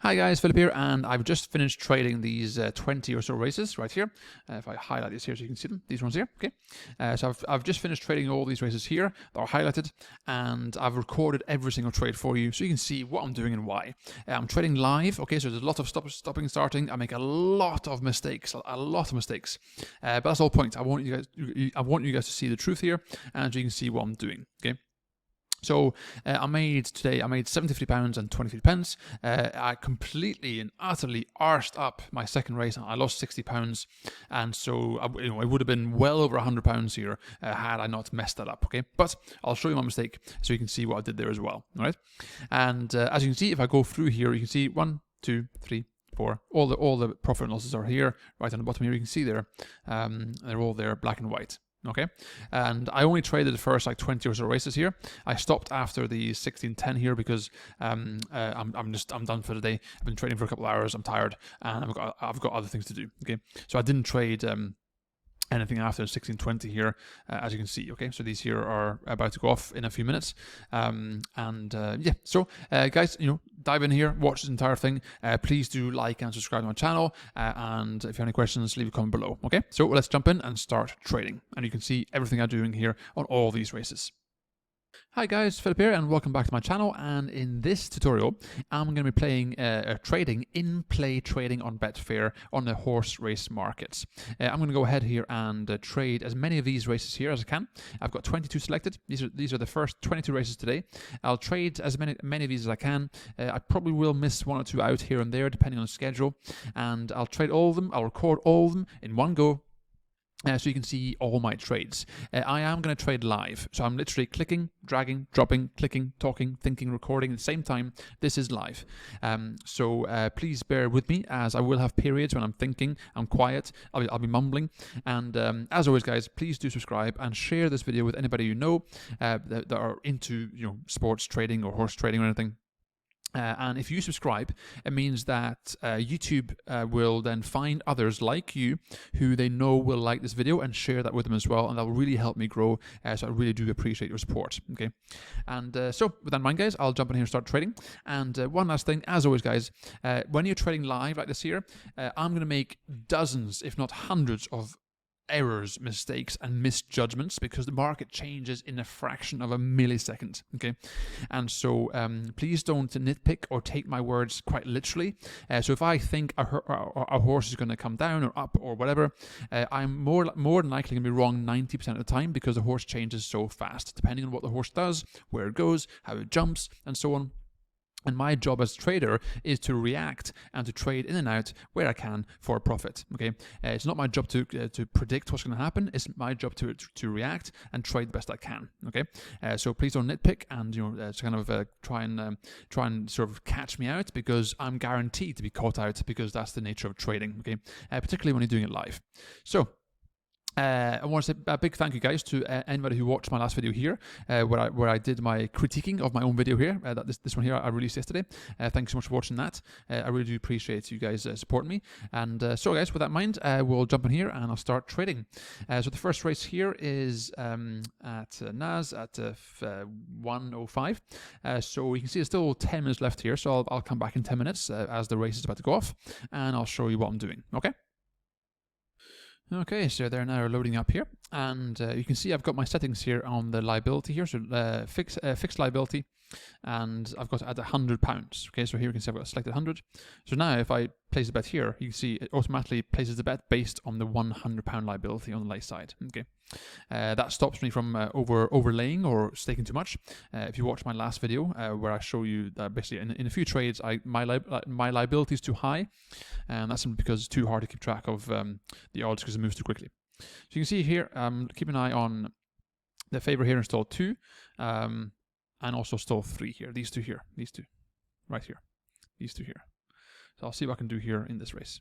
Hi guys, Philip here, and I've just finished trading these 20 or so races right here. If I highlight these here so you can see them, these ones here, okay? So I've just finished trading all these races here that are highlighted, and I've recorded every single trade for you so you can see what I'm doing and why. I'm trading live, okay, so there's a lot of stopping and starting. I make a lot of mistakes, but that's the whole point. I want you guys to see the truth here, and you can see what I'm doing, okay? So I made £73 and 23 pence. I completely and utterly arsed up my second race. I lost £60, and so it would have been well over £100 here had I not messed that up. Okay, but I'll show you my mistake so you can see what I did there as well. All right, and as you can see, if I go through here, you can see 1, 2, 3, 4. All the profit and losses are here, right on the bottom here. You can see there, they're all there, black and white. Okay, and I only traded the first like 20 or so races here. I stopped after the 16:10 here because I'm done for the day. I've been trading for a couple of hours. I'm tired, and I've got other things to do. Okay, so I didn't trade anything after 16:20 here, as you can see. Okay, so these here are about to go off in a few minutes, yeah. So guys, dive in here, watch this entire thing. Please do like and subscribe to my channel, and if you have any questions, leave a comment below. Okay, so let's jump in and start trading, and you can see everything I'm doing here on all these races. Hi guys, Philip here, and welcome back to my channel. And in this tutorial, I'm going to be playing trading, in-play trading on Betfair on the horse race markets. I'm going to go ahead here and trade as many of these races here as I can. I've got 22 selected. These are the first 22 races today. I'll trade as many of these as I can. I probably will miss one or two out here and there depending on the schedule, and I'll trade all of them. I'll record all of them in one go. So you can see all my trades. I am going to trade live. So I'm literally clicking, dragging, dropping, clicking, talking, thinking, recording at the same time. This is live. So please bear with me, as I will have periods when I'm thinking, I'm quiet, I'll be mumbling. And as always, guys, please do subscribe and share this video with anybody you know that are into sports trading or horse trading or anything. And if you subscribe, it means that YouTube will then find others like you who they know will like this video and share that with them as well, and that will really help me grow. So I really do appreciate your support. Okay, and so with that in mind, guys, I'll jump in here and start trading. And one last thing, as always, guys, when you're trading live like this here, I'm going to make dozens, if not hundreds, of errors, mistakes, and misjudgments because the market changes in a fraction of a millisecond. Okay, and so please don't nitpick or take my words quite literally. So if I think a horse is going to come down or up or whatever, I'm more than likely going to be wrong 90% of the time because the horse changes so fast, depending on what the horse does, where it goes, how it jumps, and so on. And my job as a trader is to react and to trade in and out where I can for a profit. Okay, it's not my job to predict what's going to happen. It's my job to react and trade the best I can. Okay, so please don't nitpick and kind of try and sort of catch me out, because I'm guaranteed to be caught out, because that's the nature of trading. Okay, particularly when you're doing it live. So I want to say a big thank you, guys, to anybody who watched my last video here, where I did my critiquing of my own video here. This one here I released yesterday. Thanks so much for watching that. I really do appreciate you guys supporting me. And so, guys, with that in mind, we'll jump in here and I'll start trading. So the first race here is at NAS at 1:05. So you can see there's still 10 minutes left here. So I'll come back in 10 minutes as the race is about to go off, and I'll show you what I'm doing. Okay. Okay, so they're now loading up here, and you can see I've got my settings here on the liability here, so fixed liability, and I've got it at £100. Okay, so here you can see I've got selected 100. So now if I place a bet here, you can see it automatically places the bet based on the £100 liability on the left side. Okay, that stops me from overlaying or staking too much. If you watch my last video where I show you that basically in a few trades my liability is too high, and that's simply because it's too hard to keep track of the odds because it moves too quickly. So you can see here, keep an eye on the favor here, install 2, and also install 3 here. These two here, these two, right here, these two here. So I'll see what I can do here in this race.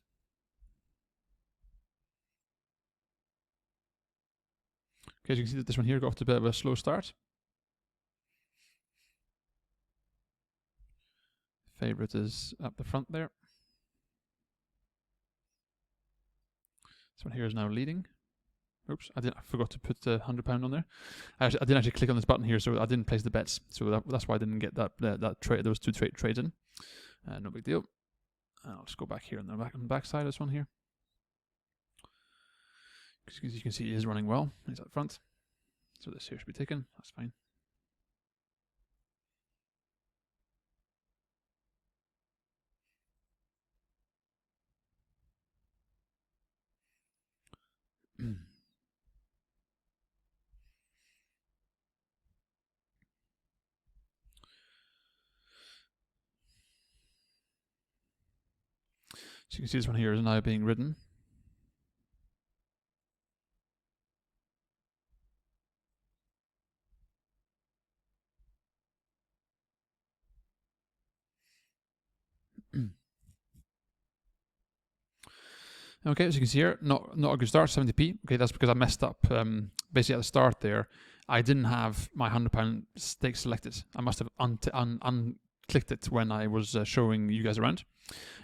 Okay, as you can see that this one here got off to a bit of a slow start. Favorite is up the front there. This one here is now leading. Oops, I forgot to put £100 on there. I didn't actually click on this button here, so I didn't place the bets. So that's why I didn't get those two trades in. No big deal. I'll just go back here on the back side of this one here. Because you can see he is running well. He's at the front. So this here should be taken. That's fine. So you can see this one here is now being ridden. Okay, as you can see here, not a good start, 70p. Okay, that's because I messed up. Basically at the start there, I didn't have my £100 stake selected. I must have unclicked it when I was showing you guys around.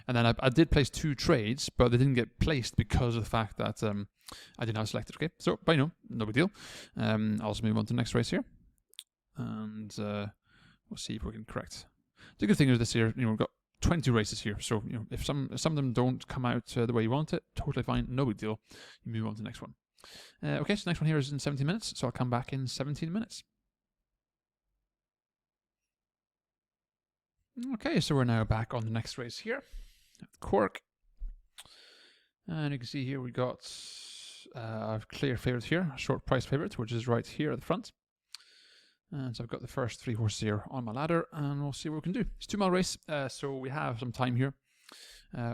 And then I did place 2 trades, but they didn't get placed because of the fact that I didn't have selected. Okay, so but no big deal. I'll just move on to the next race here, and we'll see if we can correct. The good thing is this here, we've got 20 races here, so if some of them don't come out the way you want it, totally fine, no big deal. You move on to the next one. Okay, so the next one here is in 17 minutes, so I'll come back in 17 minutes. Okay, so we're now back on the next race here at Cork, and you can see here we got a clear favourite here, a short price favourite, which is right here at the front. And so I've got the first 3 horses here on my ladder, and we'll see what we can do. It's a 2-mile race, so we have some time here.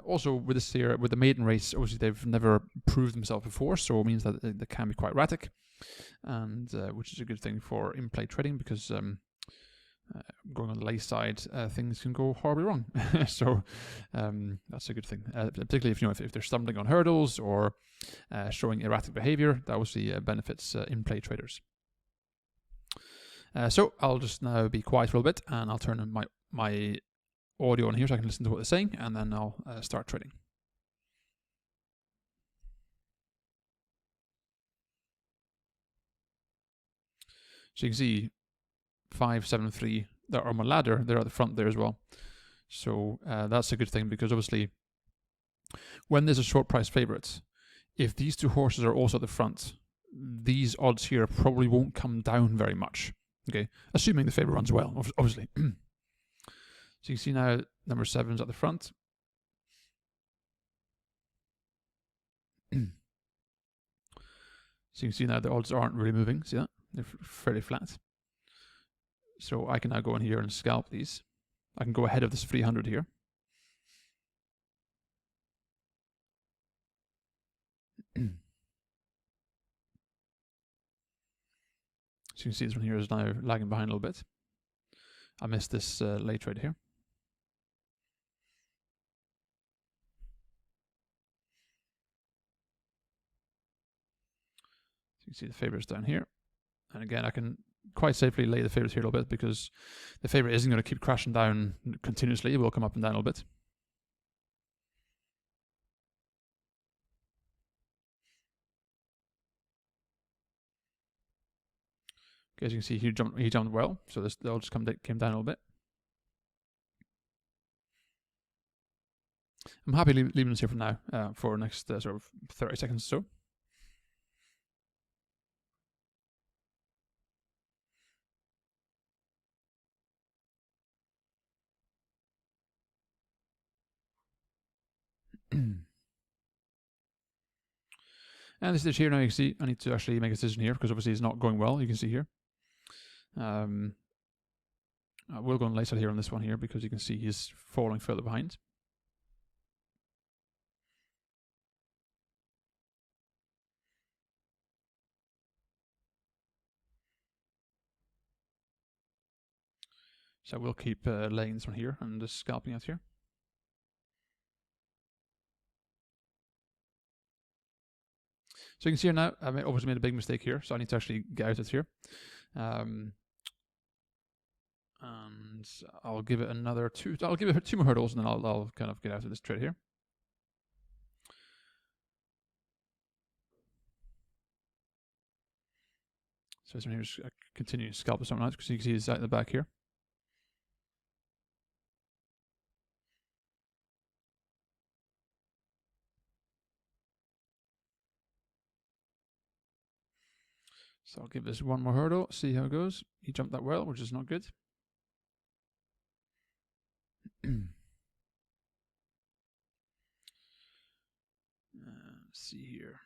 Also, with this here, with the maiden race, obviously they've never proved themselves before, so it means that they can be quite erratic, and which is a good thing for in-play trading, because going on the lay side, things can go horribly wrong. So that's a good thing, particularly if they're stumbling on hurdles or showing erratic behavior. That obviously benefits in-play traders. So I'll just now be quiet for a little bit, and I'll turn on my audio on here so I can listen to what they're saying, and then I'll start trading. So you can see 5, 7, 3 that are on my ladder. They're at the front there as well. So that's a good thing, because obviously when there's a short price favourite, if these 2 horses are also at the front, these odds here probably won't come down very much. Okay, assuming the favourite runs well, obviously. So you can see now number 7's at the front. So you can see now the odds aren't really moving. See that? They're fairly flat. So I can now go in here and scalp these. I can go ahead of this 300 here. So you can see this one here is now lagging behind a little bit. I missed this late trade here. So you can see the favourites down here. And again, I can quite safely lay the favourites here a little bit, because the favourite isn't going to keep crashing down continuously. It will come up and down a little bit. Okay, as you can see, he jumped well, so they'll just came down a little bit. I'm happy leaving this here for now, for the next sort of 30 seconds or so. And this stage here, now you can see I need to actually make a decision here, because obviously it's not going well. You can see here. I will go on late side here on this one here, because you can see he's falling further behind. So we'll keep laying this one here and just scalping out here. So you can see here now, I obviously made a big mistake here, so I need to actually get out of here. And I'll give it another 2. I'll give it 2 more hurdles, and then I'll kind of get out of this trade here. So this one here is continue to scalp this one out, because you can see it's out the back here. So I'll give this one more hurdle, see how it goes. He jumped that well, which is not good. Let's see here.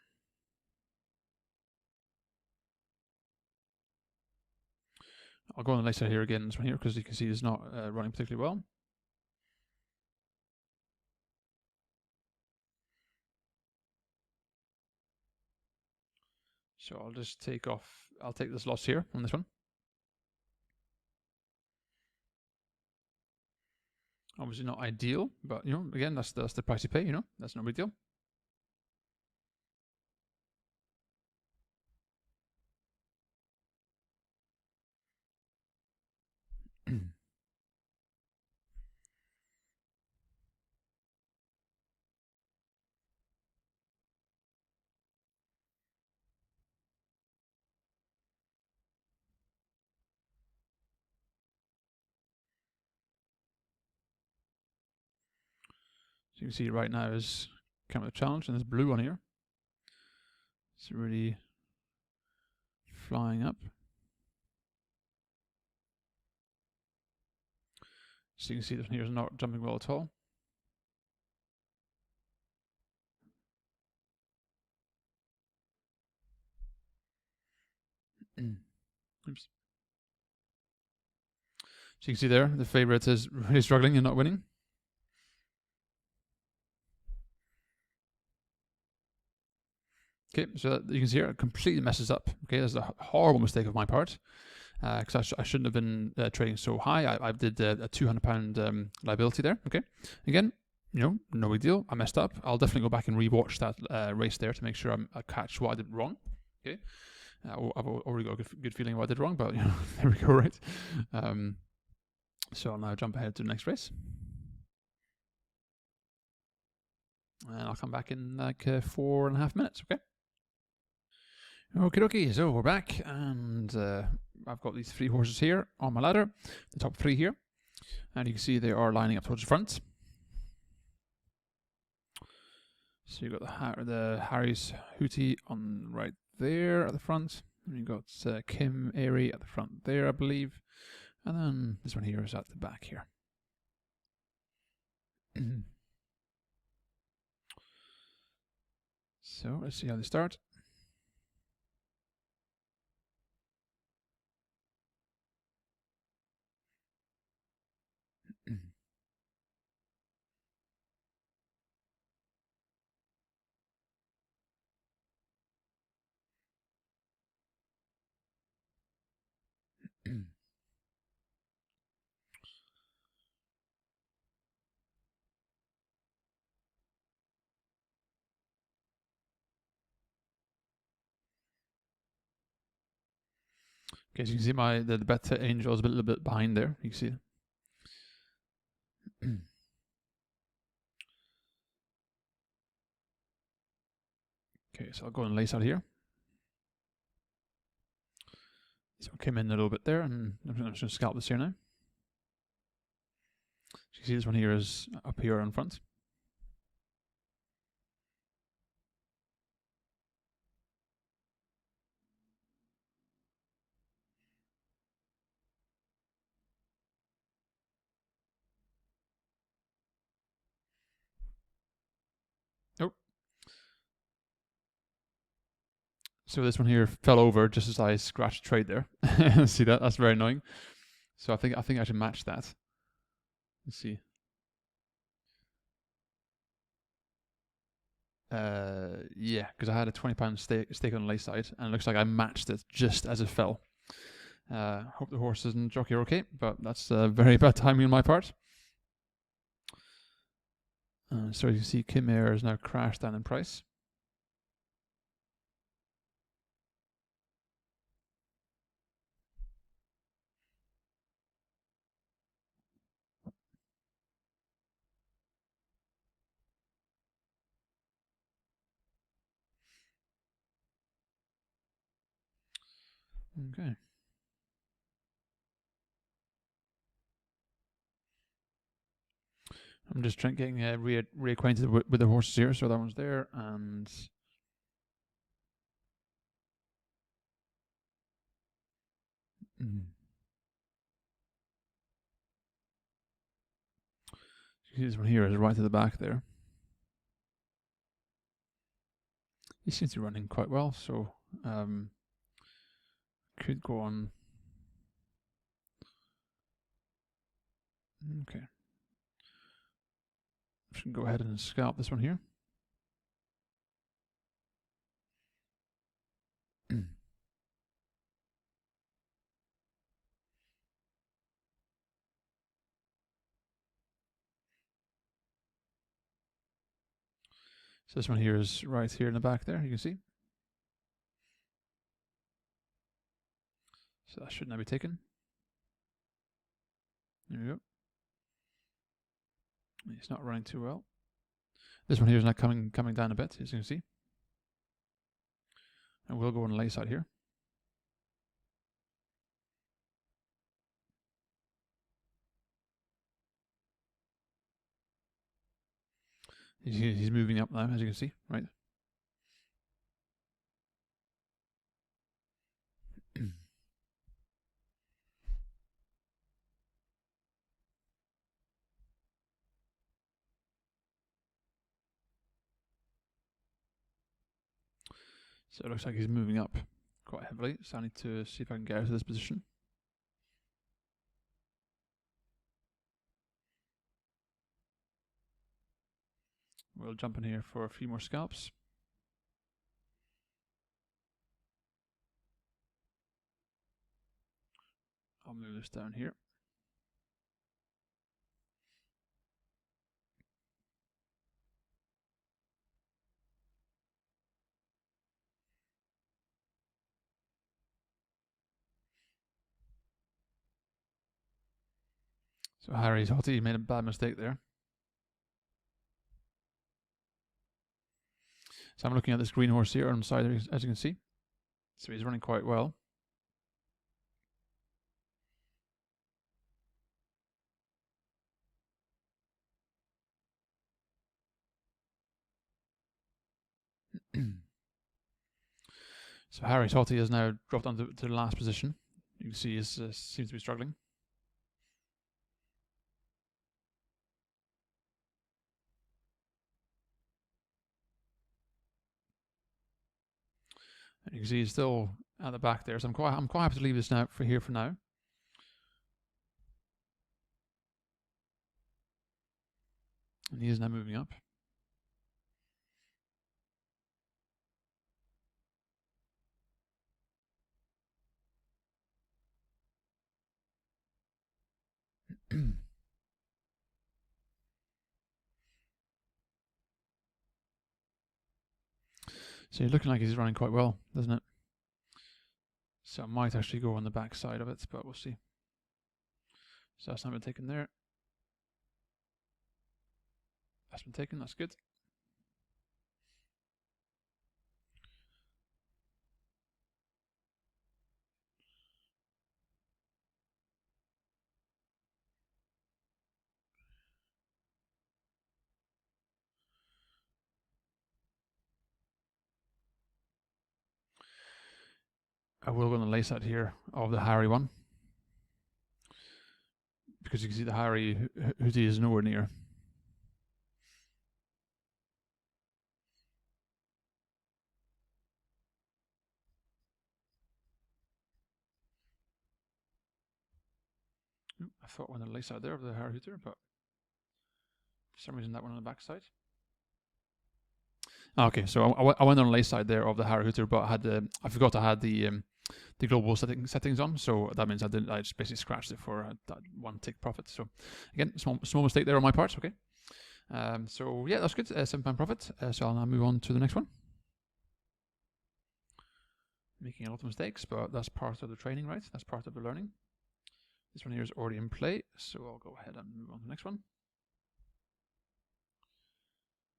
I'll go on the left side here again, this one here, because you can see it's not running particularly well. So I'll just I'll take this loss here on this one. Obviously not ideal, but you know, again, that's the price you pay, you know, that's no big deal. So you can see right now is kind of a challenge, and there's blue on here. It's really flying up. So you can see this one here is not jumping well at all. Oops. So you can see there, the favorite is really struggling and not winning. Okay, so you can see here, it completely messes up. Okay, that's a horrible mistake of my part, because I shouldn't have been trading so high. I did a £200 liability there. Okay, again, you know, no big deal. I messed up. I'll definitely go back and rewatch that race there to make sure I catch what I did wrong. Okay, I've already got a good feeling what I did wrong, but you know, there we go, right? So I'll now jump ahead to the next race. And I'll come back in like 4.5 minutes, okay? Okay, so we're back, and I've got these 3 horses here on my ladder, the top 3 here, and you can see they are lining up towards the front. So you've got the Harry's Hootie on right there at the front, and you've got Kim Airy at the front there, I believe, and then this one here is at the back here. So let's see how they start. Okay, so you can see the Beta Angel is a little bit behind there. You can see. Okay, so I'll go and lace out here. So I came in a little bit there, and I'm just going to scalp this here now. So you can see this one here is up here in front. Oh. So this one here fell over just as I scratched trade there. See that? That's very annoying. So I think I should match that. Let's see. Yeah, because I had a £20 stake on the lay side, and it looks like I matched it just as it fell. Hope the horses and jockey are okay, but that's very bad timing on my part. So you see Kim Air has now crashed down in price. Okay. I'm just getting reacquainted with the horses here. So that one's there, and This one here is right to the back there. He seems to be running quite well, so could go on. Okay. Should go ahead and scalp this one here. So this one here is right here in the back there, you can see. So that should now be taken. There we go. It's not running too well. This one here is now coming down a bit, as you can see. And we'll go on the lay side here. He's moving up now, as you can see, right? So it looks like he's moving up quite heavily, so I need to see if I can get out of this position. We'll jump in here for a few more scalps. I'll move this down here. So Harry's Hottie made a bad mistake there. So I'm looking at this green horse here on the side, as you can see. So he's running quite well. So Harry's Hottie has now dropped onto the last position. You can see he seems to be struggling. And you can see he's still at the back there, so I'm quite happy to leave this now for now. And he is now moving up. So you're looking like he's running quite well, doesn't it? So I might actually go on the back side of it, but we'll see. So that's not been taken there. That's been taken, that's good. I will go on the lay side here of the Harry one, because you can see the Harry Hootie is nowhere near. I thought one on the lay side there of the Harry Hooter, but for some reason that one on the back side. Okay, so I went on the lay side there of the Harry Hooter, but I forgot I had the global settings on, so that means I just basically scratched it for that one tick profit. So again, small mistake there on my part. Okay, so yeah, that's good. £7 profit. So I'll now move on to the next one. Making a lot of mistakes, but that's part of the training, right? That's part of the learning. This one here is already in play, so I'll go ahead and move on to the next one.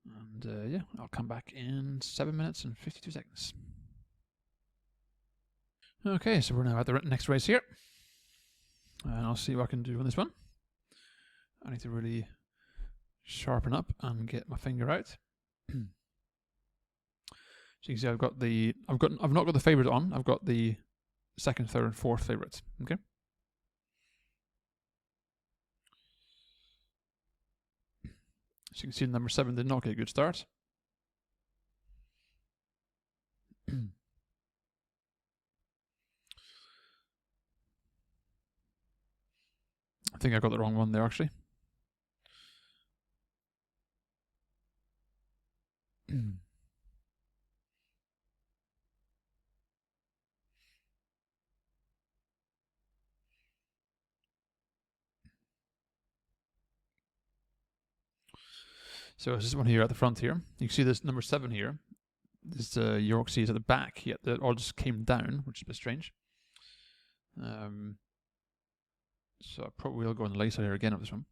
And yeah, I'll come back in 7 minutes and 52 seconds. Okay, so we're now at the next race here. And I'll see what I can do on this one. I need to really sharpen up and get my finger out. So you can see I've not got the favourite on. I've got the second, third, and fourth favorite. Okay. So you can see number 7 did not get a good start. I think I got the wrong one there actually. So this one here at the front here. You can see this number 7 here. This York C is at the back. Yet it all just came down, which is a bit strange. So I probably will go on the lay side here again of this one.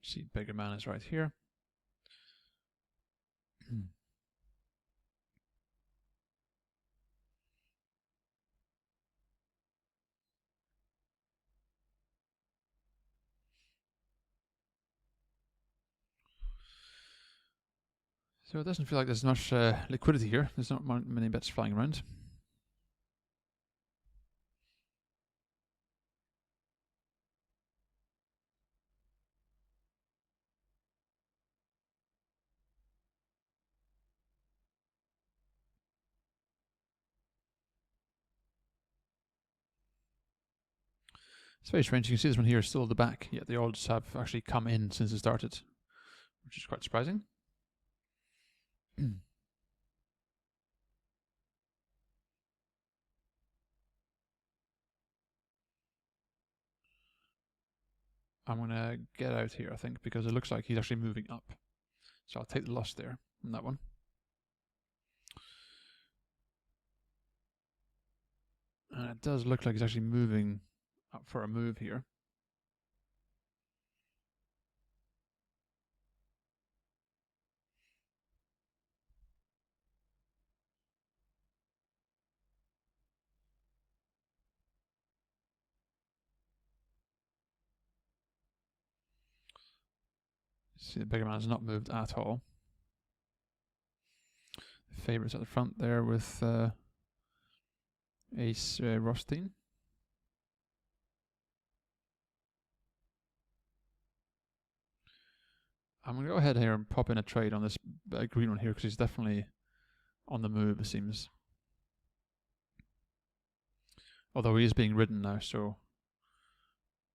See, bigger man is right here. So it doesn't feel like there's much liquidity here. There's not many bets flying around. It's very strange. You can see this one here is still at the back, yet the odds have actually come in since it started, which is quite surprising. I'm going to get out here, I think, because it looks like he's actually moving up. So I'll take the loss there on that one. And it does look like he's actually moving up for a move here. See, the bigger man has not moved at all. The favourites at the front there with Ace Rothstein. I'm going to go ahead here and pop in a trade on this green one here because he's definitely on the move, it seems. Although he is being ridden now, so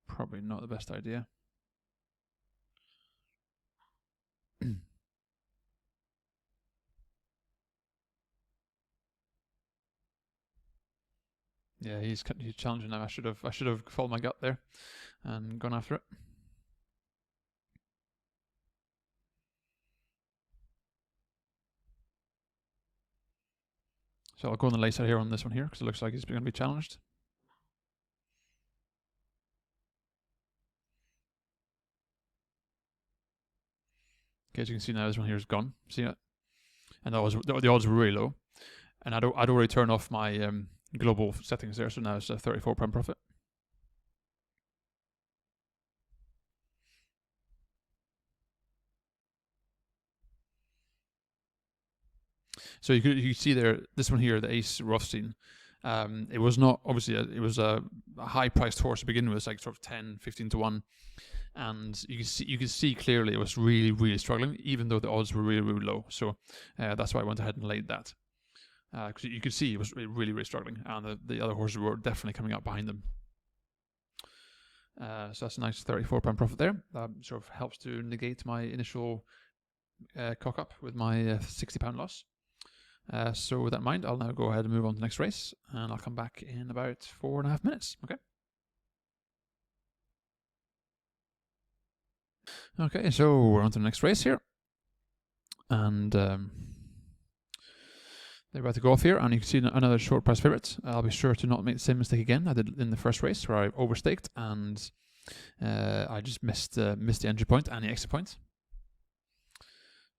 probably not the best idea. Yeah, he's challenging now. I should have followed my gut there and gone after it. So I'll go on the lay side here on this one here because it looks like he's going to be challenged. Okay, as you can see now, this one here is gone. See it? And the odds were really low. And I'd already turned off my global settings there, so now it's a 34 pound profit. So you can see there, this one here, the Ace Rothstein. It was not obviously it was a high priced horse to begin with, it's like sort of 10, 15 to 1, and you can see clearly it was really struggling, even though the odds were really low. So that's why I went ahead and laid that, because you could see it was really struggling, and the other horses were definitely coming up behind them. So that's a nice 34 pound profit there. That sort of helps to negate my initial cock up with my 60 pound loss. So with that in mind, I'll now go ahead and move on to the next race, and I'll come back in about 4.5 minutes. Okay, so we're on to the next race here, and they're about to go off here, and you can see another short price favourite. I'll be sure to not make the same mistake again I did in the first race, where I overstaked and I just missed the entry point and the exit point.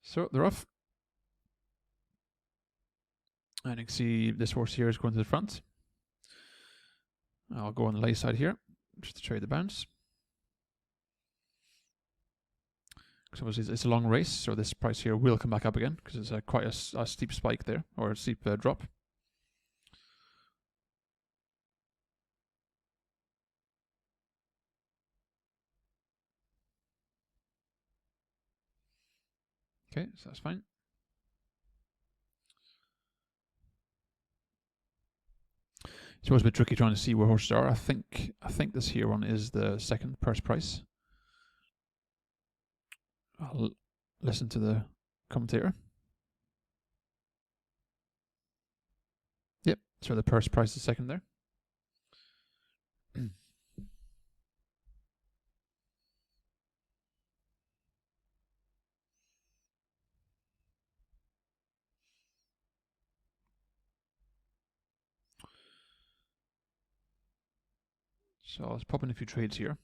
So they're off. And you can see this horse here is going to the front. I'll go on the lay side here, just to trade the bounce. because obviously it's a long race, so this price here will come back up again because it's quite a steep spike there, or a steep drop. Okay, so that's fine. It's always a bit tricky trying to see where horses are. I think this here one is the second purse price. I'll listen to the commentator. Yep, so the purse price is second there. So let's pop in a few trades here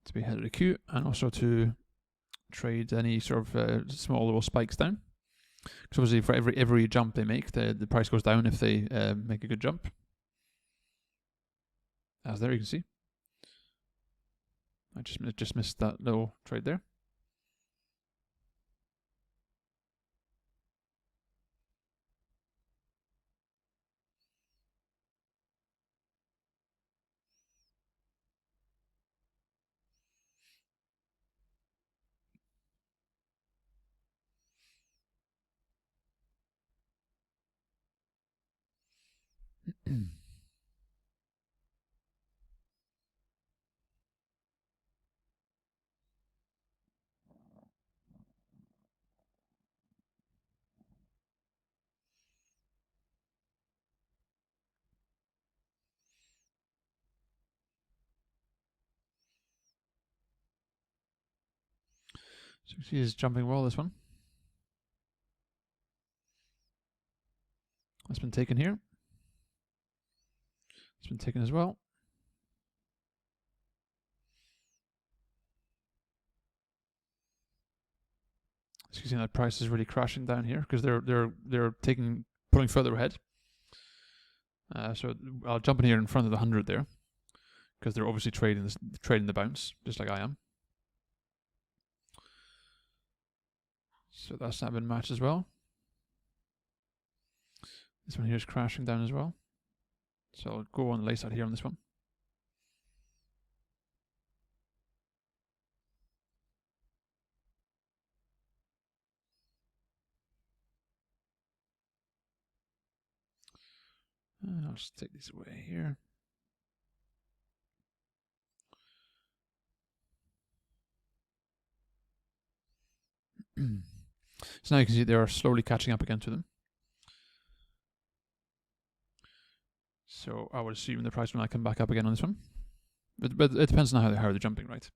to be ahead of the queue, and also to trade any sort of small little spikes down. Because obviously for every jump they make, the price goes down if they make a good jump. As there you can see. I just missed that little trade there. So you see he's jumping well, this one. That's been taken here. It's been taken as well. So you can see that price is really crashing down here because they're pulling further ahead. So I'll jump in here in front of the 100 there because they're obviously trading the bounce just like I am. So that's not been matched as well. This one here is crashing down as well. So I'll go on the lace out here on this one. And I'll just take this away here. So now you can see they are slowly catching up again to them. So I would assume the price will now come back up again on this one. But it depends on how they're jumping, right?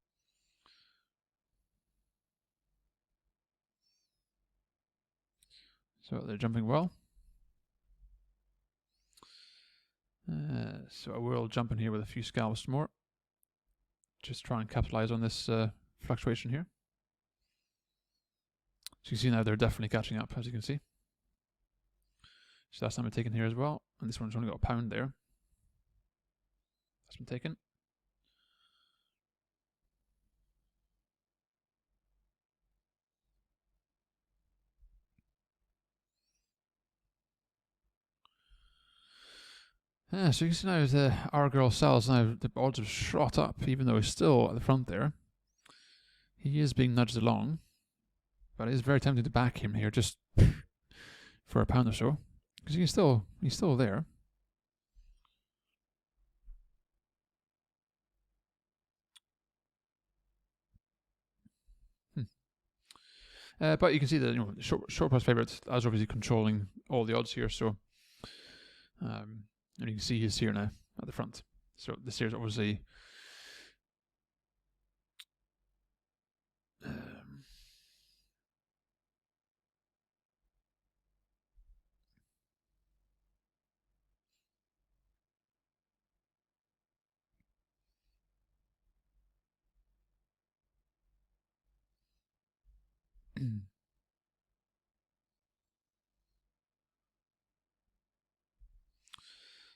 So they're jumping well. So I will jump in here with a few scalps more. Just try and capitalize on this fluctuation here. So you can see now they're definitely catching up, as you can see. So that's been taken here as well. And this one's only got a pound there. That's been taken. So you can see now the our girl sells now, the odds have shot up, even though he's still at the front there. He is being nudged along, but it is very tempting to back him here just for a pound or so, because he's still there. But you can see that short price favourite is obviously controlling all the odds here. So, and you can see he's here now at the front. So this here is obviously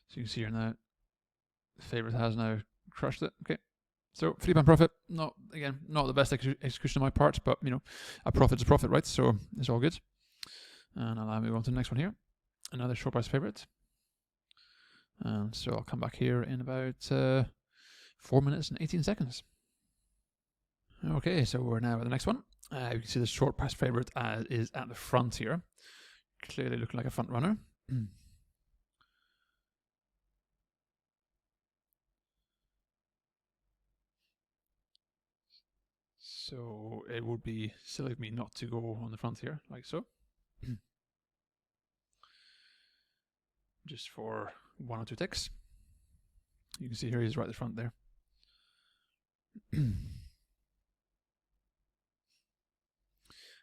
so you can see here now, the favourite has now crushed it. Okay, So £3 profit, not the best execution on my part, but you know, a profit's a profit, right? So it's all good. And I'll move on to the next one here. Another short price favorite. And so I'll come back here in about 4 minutes and 18 seconds. Okay, so we're now at the next one. You can see the short price favorite is at the front here. Clearly looking like a front runner. So it would be silly of me not to go on the front here, like so. Just for 1 or 2 ticks. You can see here he's right at the front there.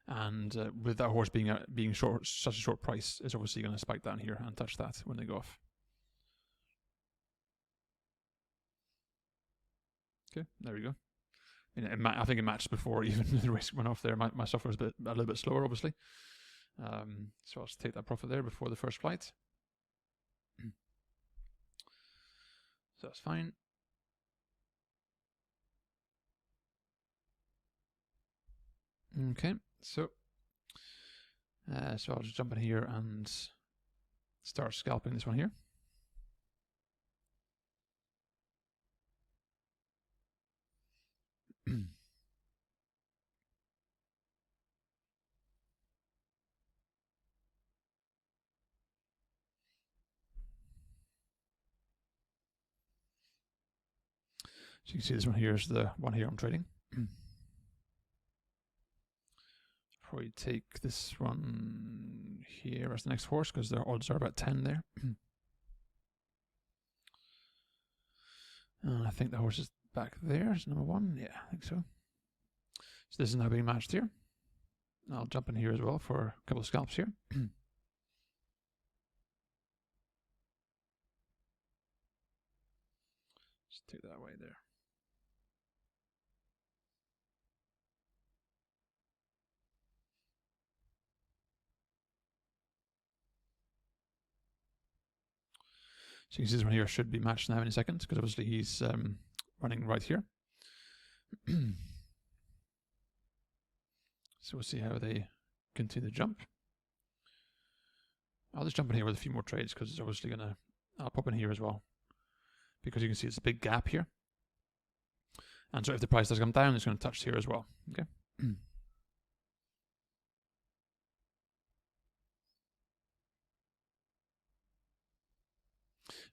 And with that horse being short, such a short price, it's obviously going to spike down here and touch that when they go off. Okay, there we go. I think it matched before even the race went off there. My software was a little bit slower, obviously. So I'll just take that profit there before the first flight. So that's fine. Okay, so I'll just jump in here and start scalping this one here. So you can see this one here is the one here I'm trading. Probably take this one here as the next horse because their odds are about 10 there. And I think the horse is back there. Is number 1? Yeah, I think so. So this is now being matched here. I'll jump in here as well for a couple of scalps here. Just take that away there. So you can see this one here should be matched now in a second because obviously he's running right here. So we'll see how they continue to jump. I'll just jump in here with a few more trades because it's obviously going to... I'll pop in here as well because you can see it's a big gap here. And so if the price does come down, it's going to touch here as well. Okay.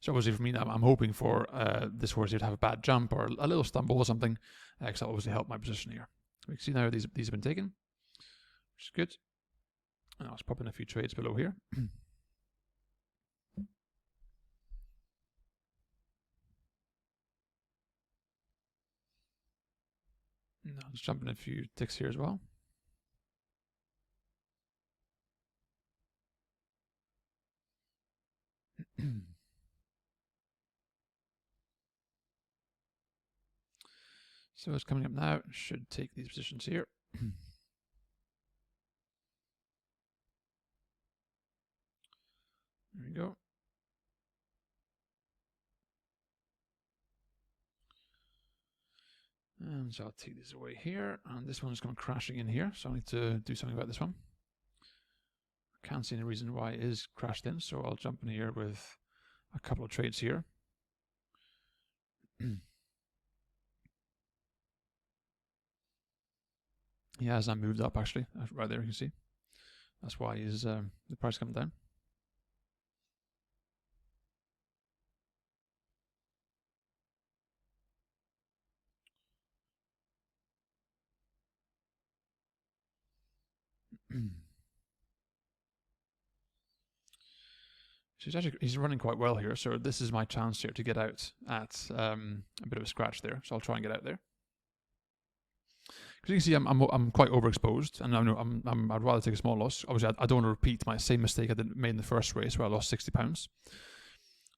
So obviously for me, I'm hoping for this horse here to have a bad jump or a little stumble or something, because that'll obviously help my position here. We can see now these have been taken, which is good. And I'll just pop in a few trades below here. And I'll just jump in a few ticks here as well. So it's coming up now. Should take these positions here. There we go. And so I'll take this away here. And this one's coming crashing in here. So I need to do something about this one. I can't see any reason why it is crashed in. So I'll jump in here with a couple of trades here. He has moved up actually, right there you can see. That's why is the price coming down. So he's running quite well here, so this is my chance here to get out at a bit of a scratch there. So I'll try and get out there. Because you can see I'm quite overexposed, and I'd rather take a small loss. Obviously, I don't want to repeat my same mistake I made in the first race where I lost £60.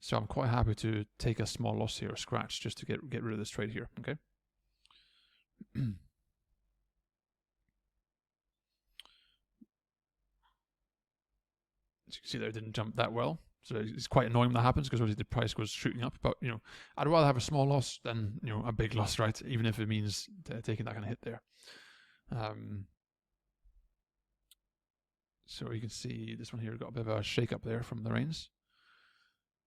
So I'm quite happy to take a small loss here, a scratch, just to get rid of this trade here. Okay. As you can see there, it didn't jump that well. So it's quite annoying when that happens because obviously the price goes shooting up. But you know, I'd rather have a small loss than a big loss, right? Even if it means taking that kind of hit there. So you can see this one here got a bit of a shake up there from the rains.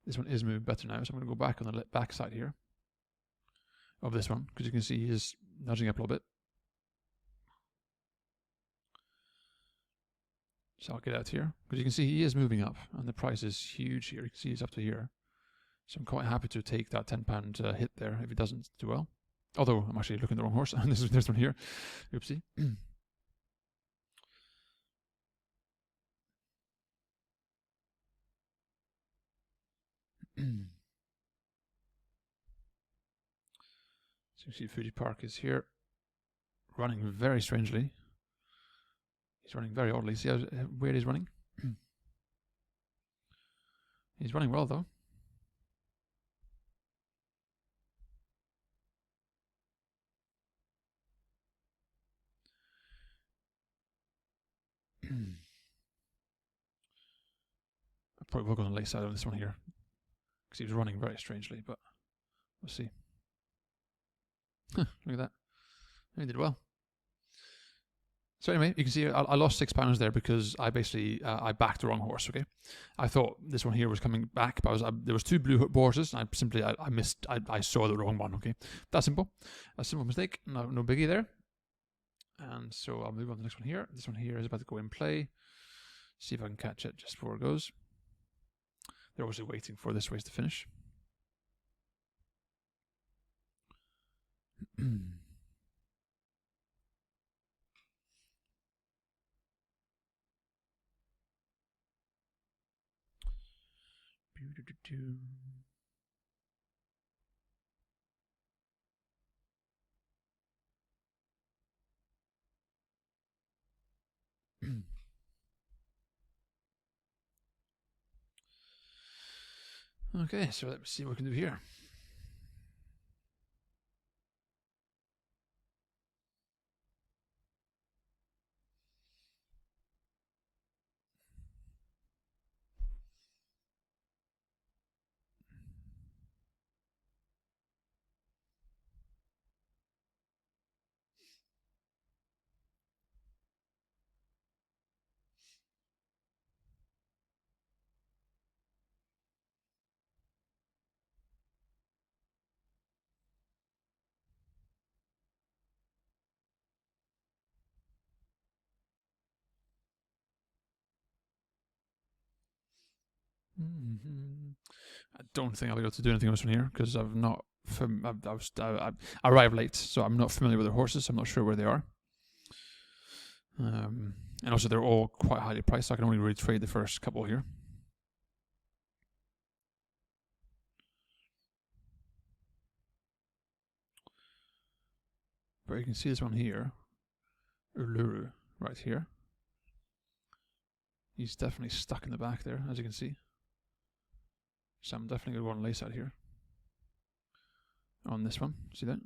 This one is moving better now, so I'm going to go back on the back side here of this one because you can see he is nudging up a little bit. So I'll get out here because you can see he is moving up and the price is huge here. You can see he's up to here. So I'm quite happy to take that £10 hit there if he doesn't do well. Although I'm actually looking at the wrong horse. This is this one here. Oopsie. So you see Fuji Park is here, running very strangely. He's running very oddly. See how weird he's running? He's running well though. I probably will go on the late side on this one here because he was running very strangely, but we'll see. Look at that. He did well. So anyway, you can see I lost £6 there because I basically I backed the wrong horse. Okay, I thought this one here was coming back, but there was two blue horses, and I missed. I saw the wrong one. Okay, that's simple. A simple mistake. No biggie there. And so I'll move on to the next one here. This one here is about to go in play. See if I can catch it just before it goes. They're obviously waiting for this race to finish. Okay, so let's see what we can do here. I don't think I'll be able to do anything else from here because I've not. I arrived late, so I'm not familiar with the horses. So I'm not sure where they are. And also, they're all quite highly priced. So I can only really trade the first couple here. But you can see this one here, Uluru, right here. He's definitely stuck in the back there, as you can see. So I'm definitely going to go on lace out here. On this one, see that?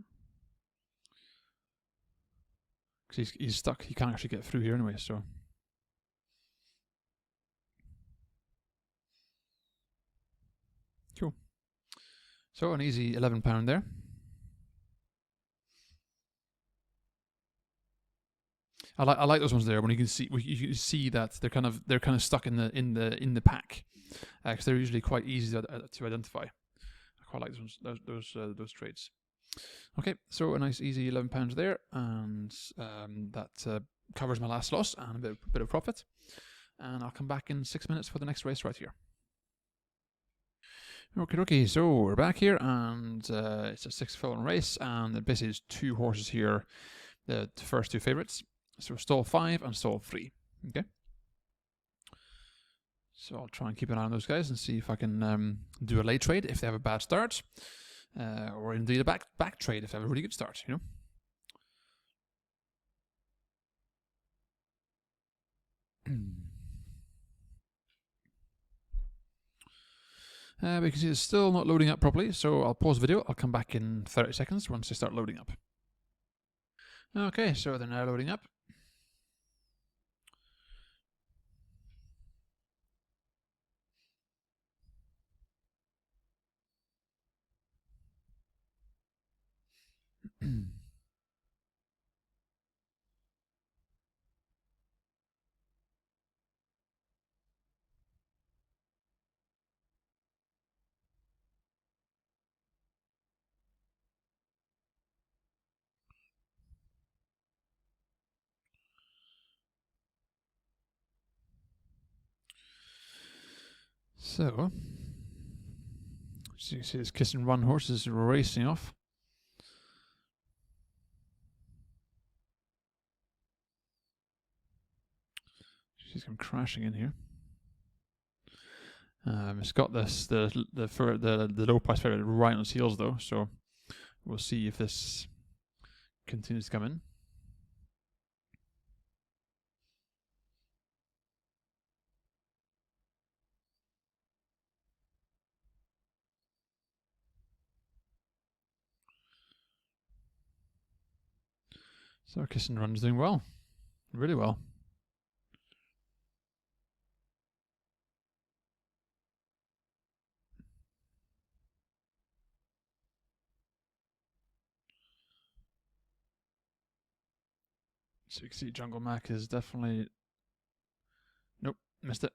Because he's stuck, he can't actually get through here anyway, so. Cool. So an easy £11 there. I like those ones there when you can see that they're kind of stuck in the pack, because they're usually quite easy to identify. I quite like those trades. Okay, so a nice easy £11 there, and that covers my last loss and a bit of profit. And I'll come back in 6 minutes for the next race right here. Okay, so we're back here, and it's a 6-furlong race, and basically there's two horses here, the first two favourites. So stall 5 and stall 3. Okay. So I'll try and keep an eye on those guys and see if I can do a late trade if they have a bad start, or indeed a back trade if they have a really good start. You know. Because it's still not loading up properly, so I'll pause the video. I'll come back in 30 seconds once they start loading up. Okay, so they're now loading up. So, you can see this kiss and run horse is racing off. She's come crashing in here. It's got this the low price favorite right on its heels though, so we'll see if this continues to come in. So Kiss and Run is doing well, really well. So you can see Jungle Mac is definitely... Nope, missed it.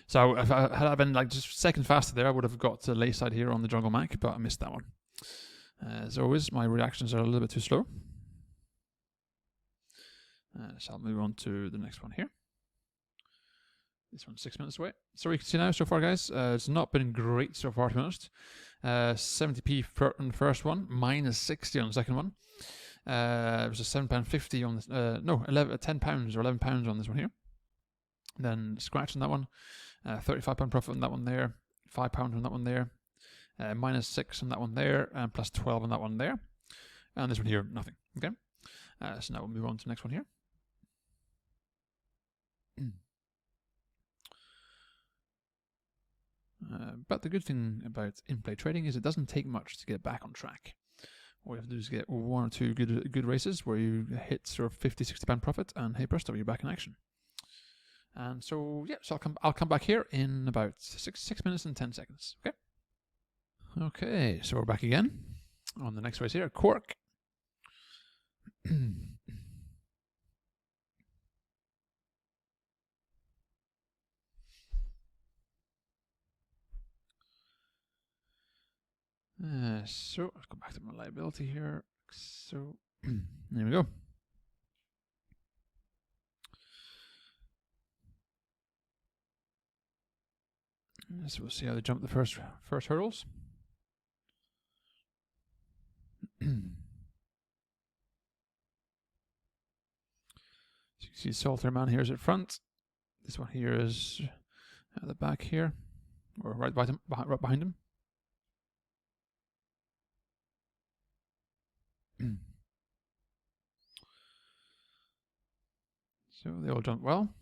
So if had I been like just a second faster there, I would have got to lay side here on the Jungle Mac, but I missed that one. As always, my reactions are a little bit too slow. So I'll move on to the next one here. This one's 6 minutes away. So you can see now so far, guys, it's not been great so far, to be honest. 70p on the first one, minus 60 on the second one. It was a £7.50 on this, no, £10 or £11 on this one here. Then scratch on that one, £35 profit on that one there, £5 on that one there, minus 6 on that one there, and plus 12 on that one there. And this one here, nothing. Okay. So now we'll move on to the next one here. But the good thing about in-play trading is it doesn't take much to get back on track. All you have to do is get one or two good races where you hit sort of £50-60 profit, and hey presto, you're back in action. And so yeah, so I'll come back here in about 6 minutes and 10 seconds. Okay. Okay, so we're back again on the next race here, Cork. So let's go back to my liability here. So there we go. So we'll see how they jump the first hurdles. So you can see Solitaire Man here is at front. This one here is at the back here, or right behind him. So they all jump well.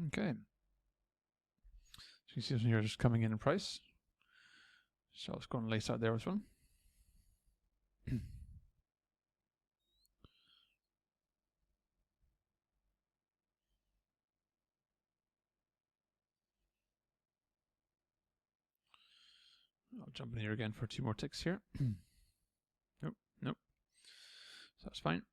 Okay. So you see this one here just coming in price. So let's go and lace out there this one. I'll jump in here again for 2 more ticks here. Nope, nope. So that's fine.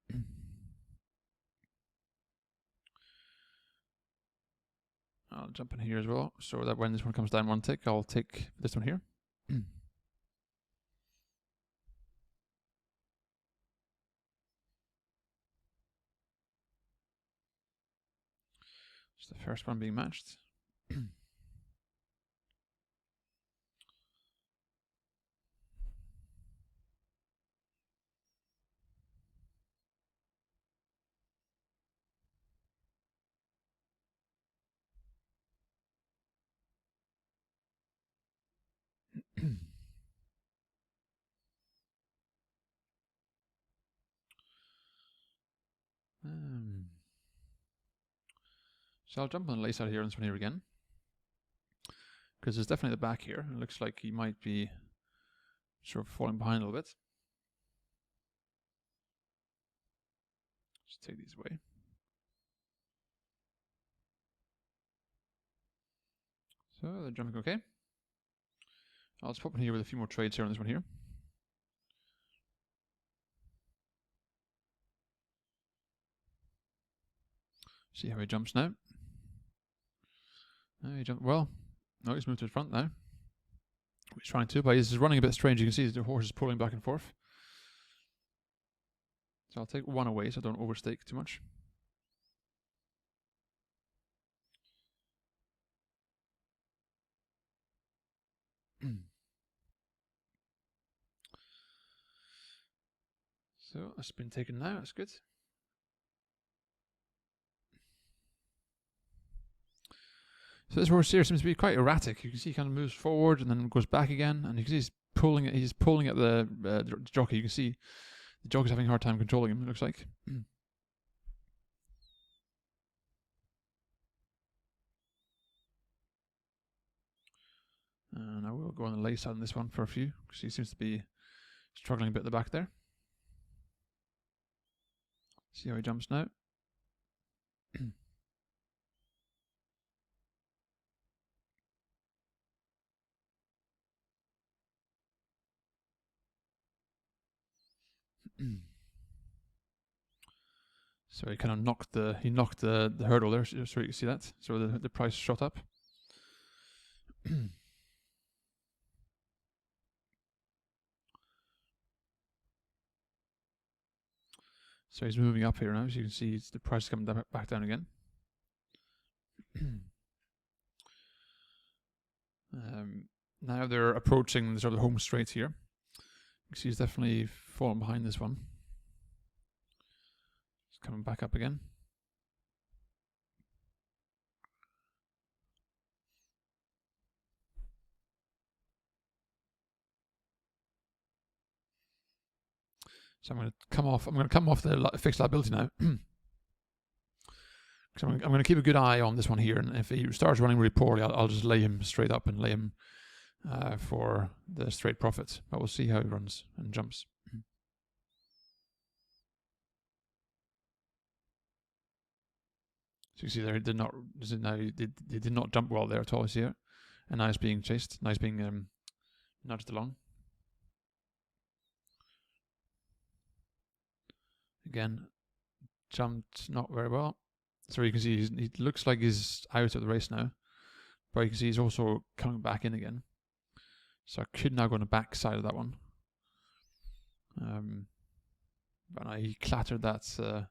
I'll jump in here as well, so that when this one comes down 1 tick, I'll take this one here. It's the first one being matched. So I'll jump on the lace out here on this one here again, because there's definitely the back here. It looks like he might be sort of falling behind a little bit. Just take these away. So they're jumping okay. I'll just pop in here with a few more trades here on this one here. See how he jumps now. He jumped well. No, he's moved to the front now. He's trying to, but he's running a bit strange. You can see the horse is pulling back and forth. So I'll take one away so I don't overstake too much. So that's been taken now, that's good. So this horse here seems to be quite erratic. You can see he kind of moves forward and then goes back again, and you can see he's pulling at the jockey. You can see the jockey's having a hard time controlling him, it looks like. And I will go on the lay side on this one for a few, because he seems to be struggling a bit at the back there. See how he jumps now. So he kind of knocked the hurdle there, so you can see that. So the price shot up. So he's moving up here now, so you can see the price is coming back down again. Now they're approaching the sort of home straight here. You can see he's definitely fallen behind this one. He's coming back up again. So I'm going to come off. I'm going to come off the fixed liability now. So I'm going to keep a good eye on this one here, and if he starts running really poorly, I'll just lay him straight up and lay him for the straight profit. But we'll see how he runs and jumps. So you see there, he did not jump well there at all. See it, and now he's being chased. Now he's being nudged along. Again, jumped not very well. So you can see he looks like he's out of the race now, but you can see he's also coming back in again. So I could now go on the back side of that one. But he clattered that. So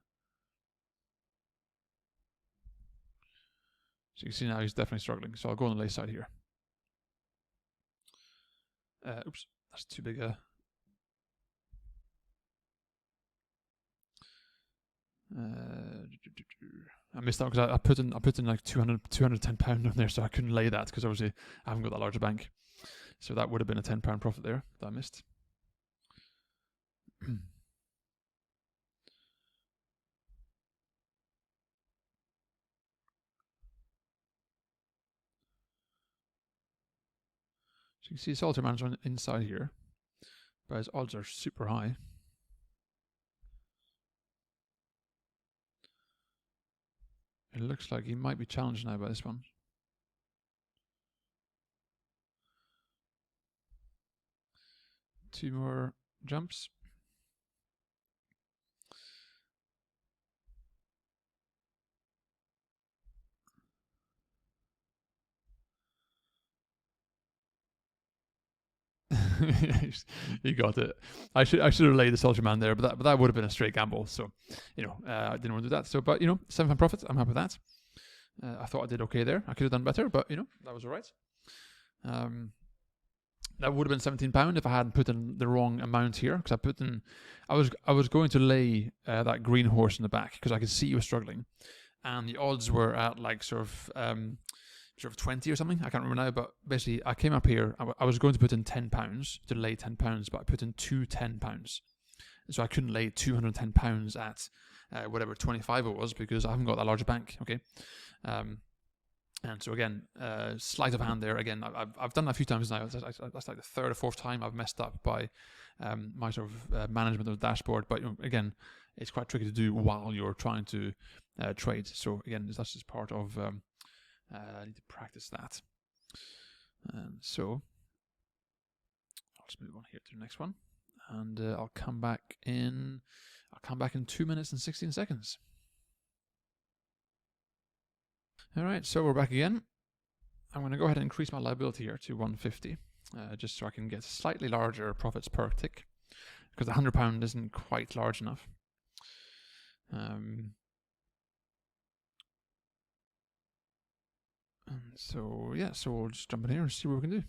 you can see now he's definitely struggling. So I'll go on the lay side here. Oops, that's too big a... I missed out because I put in like 210 pound on there, so I couldn't lay that because obviously I haven't got that large a bank. So that would have been a £10 profit there that I missed. So you can see Solitaire Man's on inside here, but his odds are super high. It looks like he might be challenged now by this one. Two more jumps. You got it. I should have laid the Soldier Man there, but that would have been a straight gamble. So, I didn't want to do that. So, but £7 profit. I'm happy with that. I thought I did okay there. I could have done better, but that was all right. That would have been £17 if I hadn't put in the wrong amount here, because I was going to lay that green horse in the back because I could see he was struggling, and the odds were at like sort of 20 or something. I can't remember now, but basically I came up here. I was going to put in £10 to lay £10, but I put in two £10. So I couldn't lay £210 at whatever 25 it was because I haven't got that large a bank. Okay. And so again, sleight of hand there. Again, I've done that a few times now. That's like the third or fourth time I've messed up by my sort of management of the dashboard. But again, it's quite tricky to do while you're trying to trade. So again, that's just part of. I need to practice that. And so I'll just move on here to the next one, and I'll come back in 2 minutes and 16 seconds. All right, so we're back again. I'm going to go ahead and increase my liability here to 150, just so I can get slightly larger profits per tick, because the £100 isn't quite large enough. And so yeah, so we'll just jump in here and see what we can do.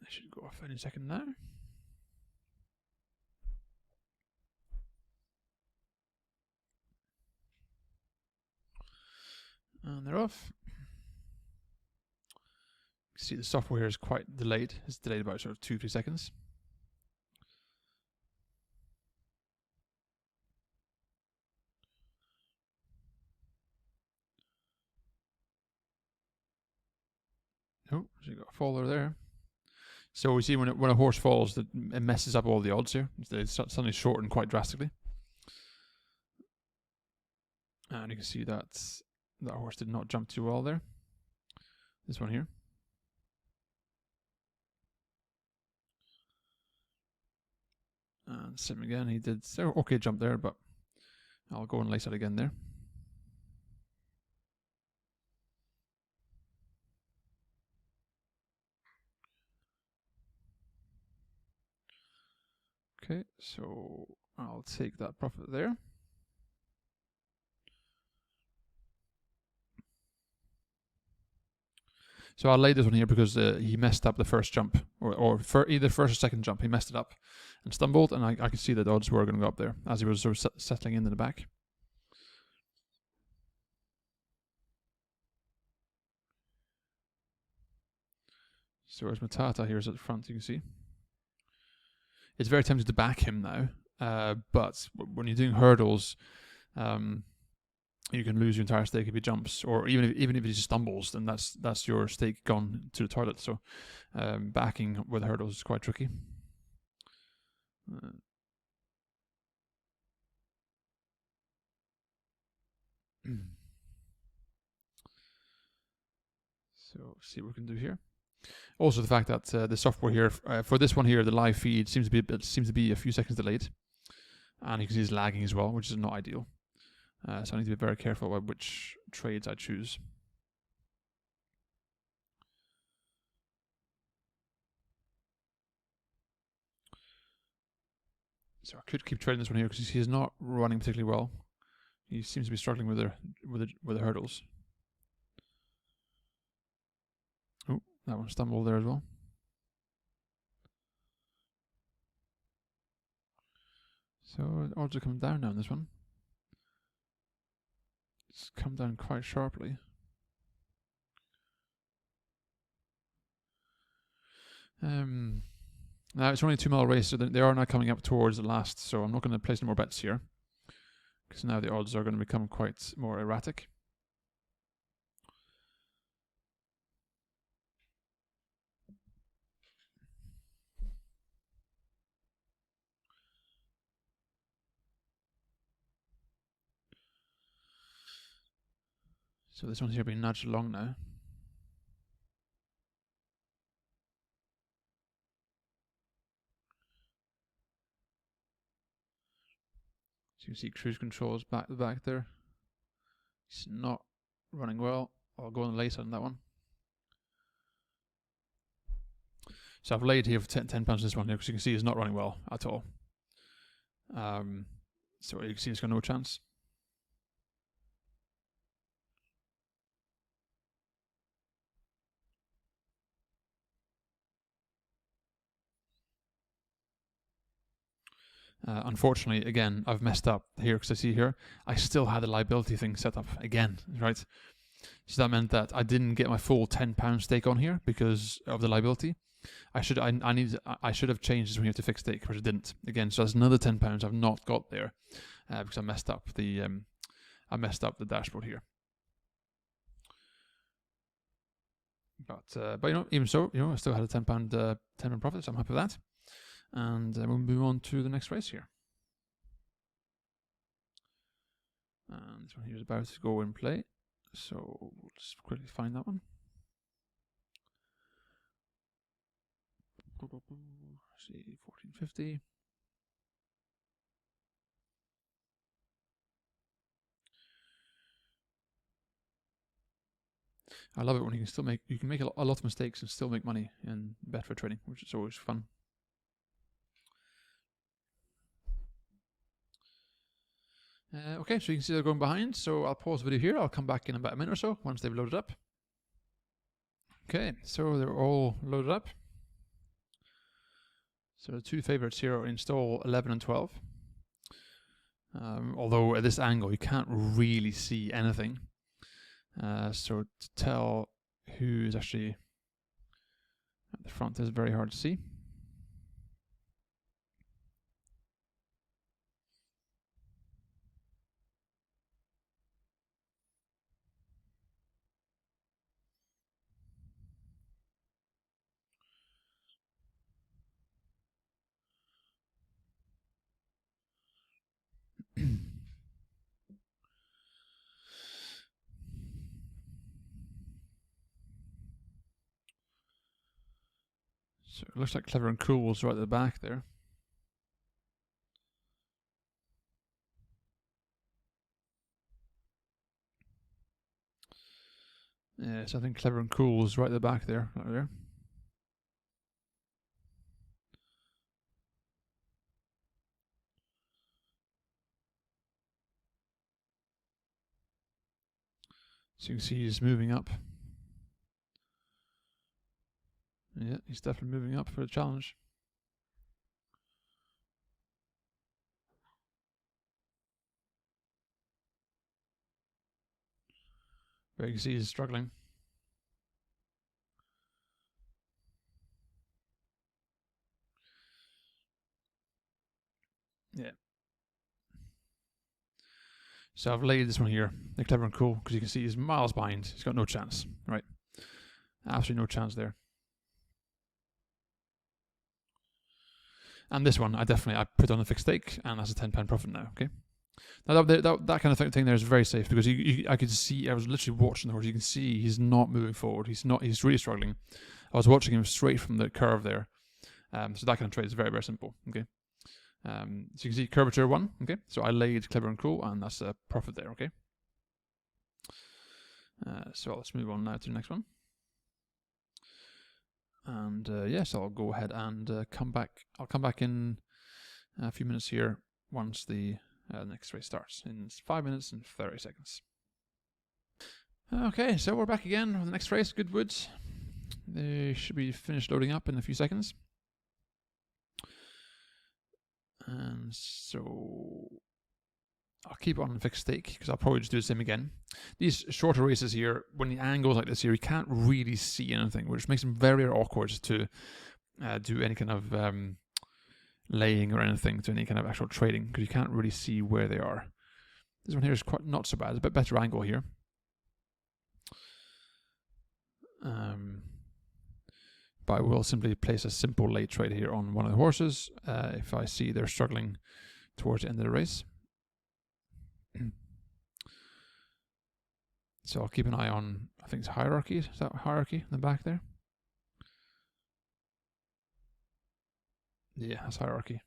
They should go off any second now. And they're off. You can see the software here is quite delayed. It's delayed about sort of 2-3 seconds. Oh, so you got a faller there. So we see when a horse falls, that it messes up all the odds here. They suddenly shorten quite drastically. And you can see that that horse did not jump too well there. This one here. And same again, he did okay jump there, but I'll go and lace out again there. Okay, so I'll take that profit there. So I'll lay this one here because he messed up the first jump, or either first or second jump. He messed it up and stumbled, and I could see that the odds were going to go up there as he was sort of settling into the back. So where's Matata here is at the front, you can see. It's very tempting to back him now, but when you're doing hurdles, you can lose your entire stake if he jumps, or even if he stumbles, then that's your stake gone to the toilet. So backing with hurdles is quite tricky. So see what we can do here. Also, the fact that the software here for this one here, the live feed seems to be a few seconds delayed, and you can see it's lagging as well, which is not ideal. So I need to be very careful about which trades I choose. So I could keep trading this one here because he's not running particularly well. He seems to be struggling with the hurdles. Oh, that one stumbled there as well. So odds are coming down now on this one. It's come down quite sharply. Now it's only a 2 mile race, so they are now coming up towards the last. So I'm not going to place any more bets here, because now the odds are going to become quite more erratic. So this one's here being nudged along now. So you can see cruise control is back there. It's not running well. I'll go on the lace on that one. So I've laid here for £10 on this one here because you can see it's not running well at all. So you can see it's got no chance. Unfortunately, again, I've messed up here because I see here, I still had the liability thing set up again, right? So that meant that I didn't get my full £10 stake on here because of the liability. I should have changed this one here to fixed stake, but I didn't. Again, so that's another £10 I've not got there because I messed up the dashboard here. But you know, even so, you know, I still had a £10 profit, so I'm happy with that. And we'll move on to the next race here. And this one here is about to go in play, so we'll just quickly find that one. See, 1450. I love it when you can make a lot of mistakes and still make money in Betfair trading, which is always fun. Okay, so you can see they're going behind. So I'll pause the video here. I'll come back in about a minute or so once they've loaded up. Okay, so they're all loaded up. So the two favorites here are install 11 and 12. Although at this angle you can't really see anything. So to tell who is actually at the front is very hard to see. So it looks like Clever and Cool's right at the back there. Yeah, so I think Clever and Cool's right at the back there, right there. So you can see he's moving up. Yeah, he's definitely moving up for the challenge. But you can see he's struggling. Yeah. So I've laid this one here, the Clever and Cool, because you can see he's miles behind. He's got no chance, right? Absolutely no chance there. And this one, I put on a fixed stake, and that's a £10 profit now. Okay. Now that kind of thing there is very safe because I could see. I was literally watching the horse. You can see he's not moving forward. He's really struggling. I was watching him straight from the curve there. So that kind of trade is very, very simple. Okay. So you can see curvature 1. Okay. So I laid Clever and Cool, and that's a profit there. Okay. So let's move on now to the next one. And yes, I'll go ahead and come back. I'll come back in a few minutes here once the next race starts in 5 minutes and 30 seconds. Okay, so we're back again for the next race, Goodwoods. They should be finished loading up in a few seconds. And so I'll keep it on fixed stake because I'll probably just do the same again. These shorter races here, when the angle's like this here, you can't really see anything, which makes them very, very awkward to do any kind of laying or anything, to any kind of actual trading, because you can't really see where they are. This one here is quite not so bad. It's a bit better angle here. But I will simply place a simple late trade here on one of the horses if I see they're struggling towards the end of the race. So I'll keep an eye on, I think it's hierarchy. Is that hierarchy in the back there? Yeah, that's hierarchy.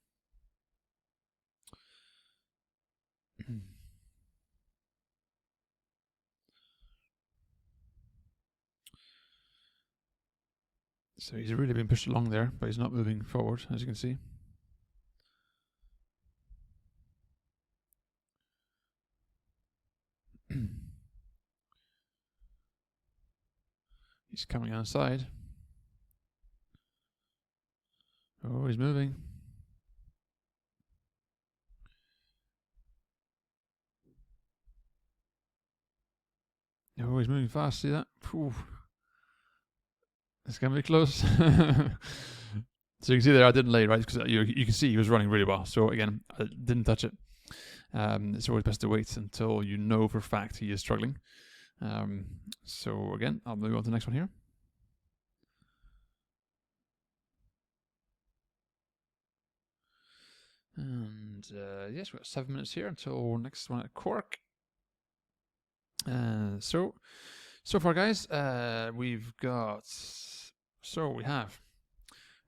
So he's really been pushed along there, but he's not moving forward, as you can see. He's coming outside. Oh, he's moving. Oh, he's moving fast. See that? Phew. It's gonna be close. So you can see there I didn't lay, right? Because you can see he was running really well. So again, I didn't touch it. It's always best to wait until you know for a fact he is struggling. So again, I'll move on to the next one here. And yes, we've got 7 minutes here until next one at Cork. So far, guys, we've got. So we have.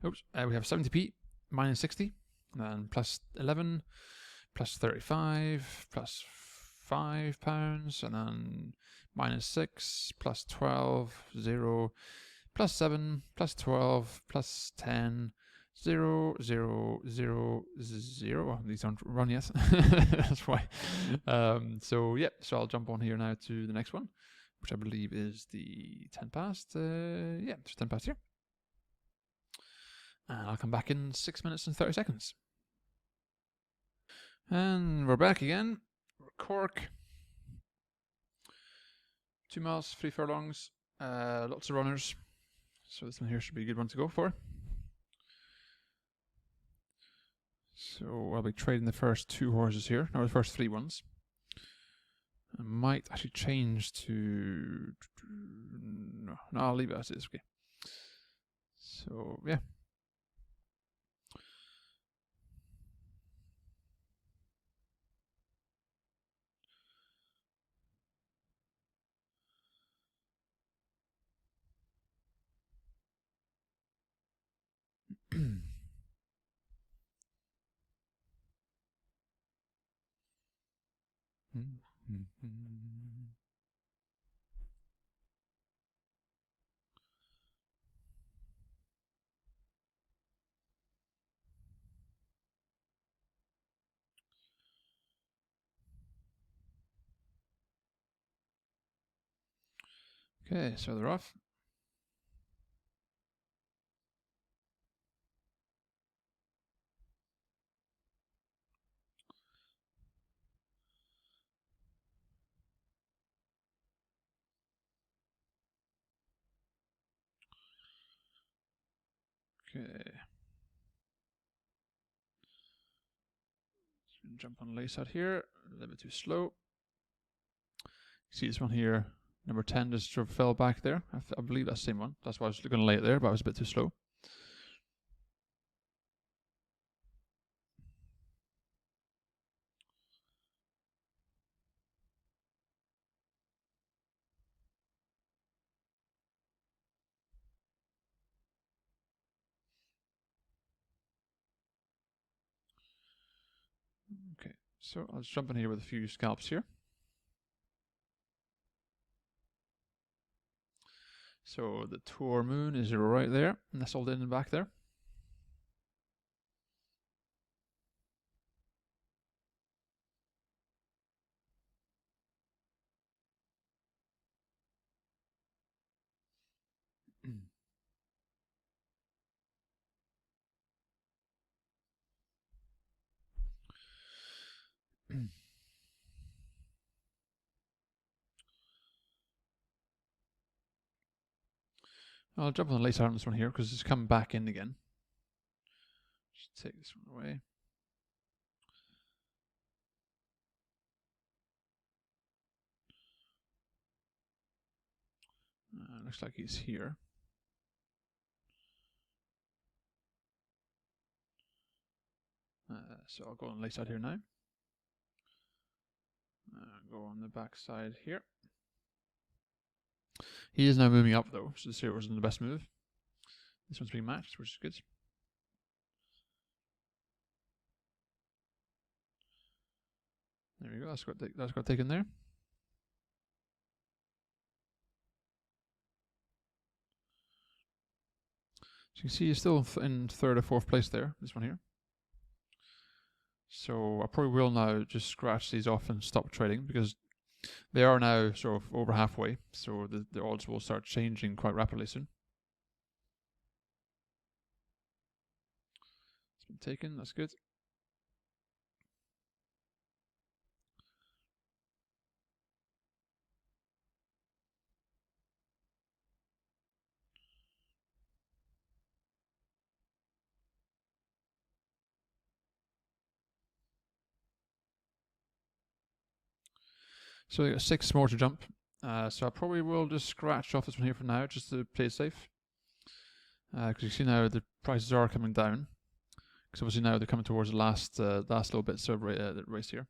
We have 70p minus 60, and then plus 11, plus 35, plus £5, and then minus 6, plus 12, 0, plus 7, plus 12, plus 10, 0, 0, 0, 0. Well, these aren't run yet. That's why. So I'll jump on here now to the next one, which I believe is the 10 past. Yeah, it's 10 past here. And I'll come back in 6 minutes and 30 seconds. And we're back again. Cork. 2 miles, 3 furlongs. Lots of runners. So this one here should be a good one to go for. So I'll be trading the first 2 horses here, or the first 3 ones. I might actually change to... No, I'll leave it as is, okay. So, yeah. Okay, so they're off. Okay. Jump on lace out here, a little bit too slow. See this one here, number 10 just sort of fell back there. I believe that's the same one. That's why I was going to lay it there, but I was a bit too slow. Okay, so I'll just jump in here with a few scalps here. So the Tour Moon is right there, nestled in the back there. I'll jump on the lace out on this one here because it's coming back in again. Just take this one away. Looks like he's here. So I'll go on the lace out here now. Go on the back side here. He is now moving up though, so this here wasn't the best move. This one's being matched, which is good. There we go, that's got taken there. So you can see he's still in 3rd or 4th place there, this one here. So I probably will now just scratch these off and stop trading because they are now sort of over halfway, so the odds will start changing quite rapidly soon. It's been taken, that's good. So we got 6 more to jump. So I probably will just scratch off this one here for now, just to play it safe. Because you see now the prices are coming down. Because obviously now they're coming towards the last little bits of the race here.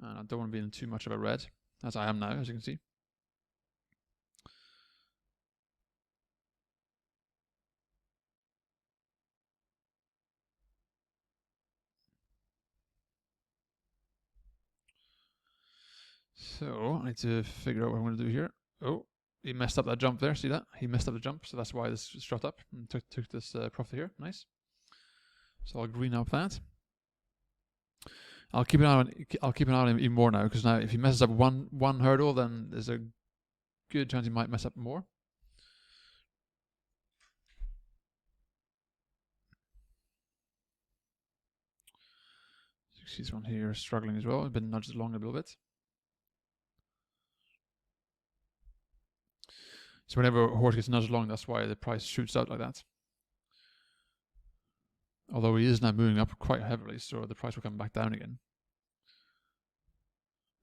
And I don't want to be in too much of a red, as I am now, as you can see. So I need to figure out what I'm going to do here. Oh, he messed up that jump there. See that? He messed up the jump, so that's why this shot up and took this profit here. Nice. So I'll green up that. I'll keep an eye on him even more now, because now if he messes up one hurdle, then there's a good chance he might mess up more. You see this one here struggling as well. It's been nudged along a little bit. So whenever a horse gets nudged along, that's why the price shoots out like that. Although he is now moving up quite heavily, so the price will come back down again.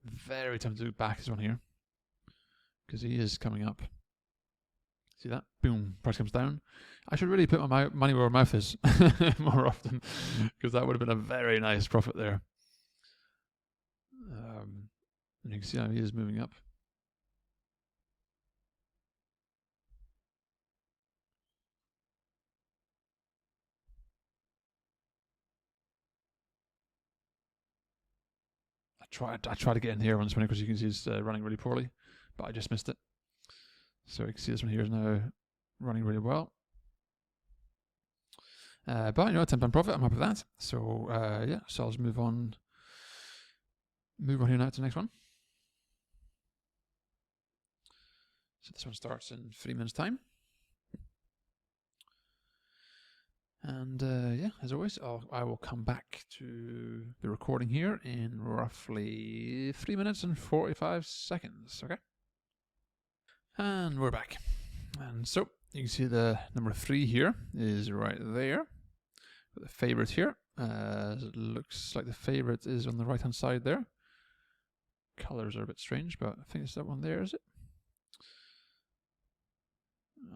Very tempted to back this one here, because he is coming up. See that? Boom, price comes down. I should really put my money where my mouth is more often, because that would have been a very nice profit there. And you can see how he is moving up. I tried to get in here on this one because you can see he's running really poorly, but I just missed it. So you can see this one here is now running really well. But you know, £10 profit, I'm happy with that. So yeah, so I'll just move on here now to the next one. So this one starts in 3 minutes time. And yeah, as always, I will come back to the recording here in roughly 3 minutes and 45 seconds, okay? And we're back. And so, you can see the number 3 here is right there. The favorite here. It looks like the favorite is on the right-hand side there. Colors are a bit strange, but I think it's that one there, is it?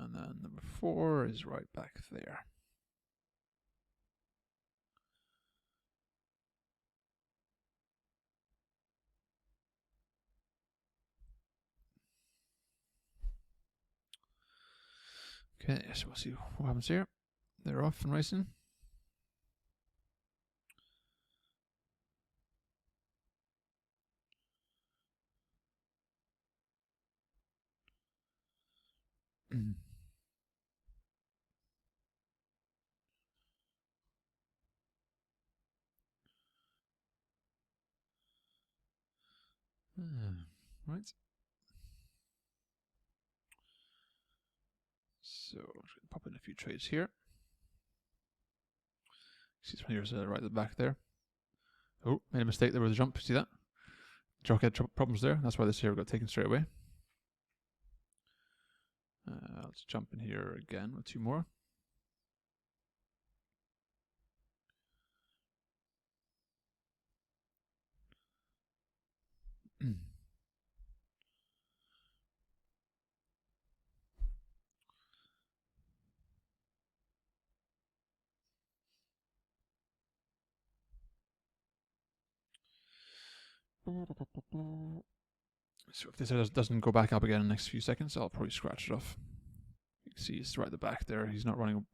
And then number 4 is right back there. Okay, so we'll see what happens here. They're off and racing. Right. So I'm just going to pop in a few trades here. See this one here is right at the back there. Oh, made a mistake there with the jump. See that? Jock had problems there. That's why this here got taken straight away. Let's jump in here again with 2 more. So if this doesn't go back up again in the next few seconds, I'll probably scratch it off. You can see it's right at the back there. He's not running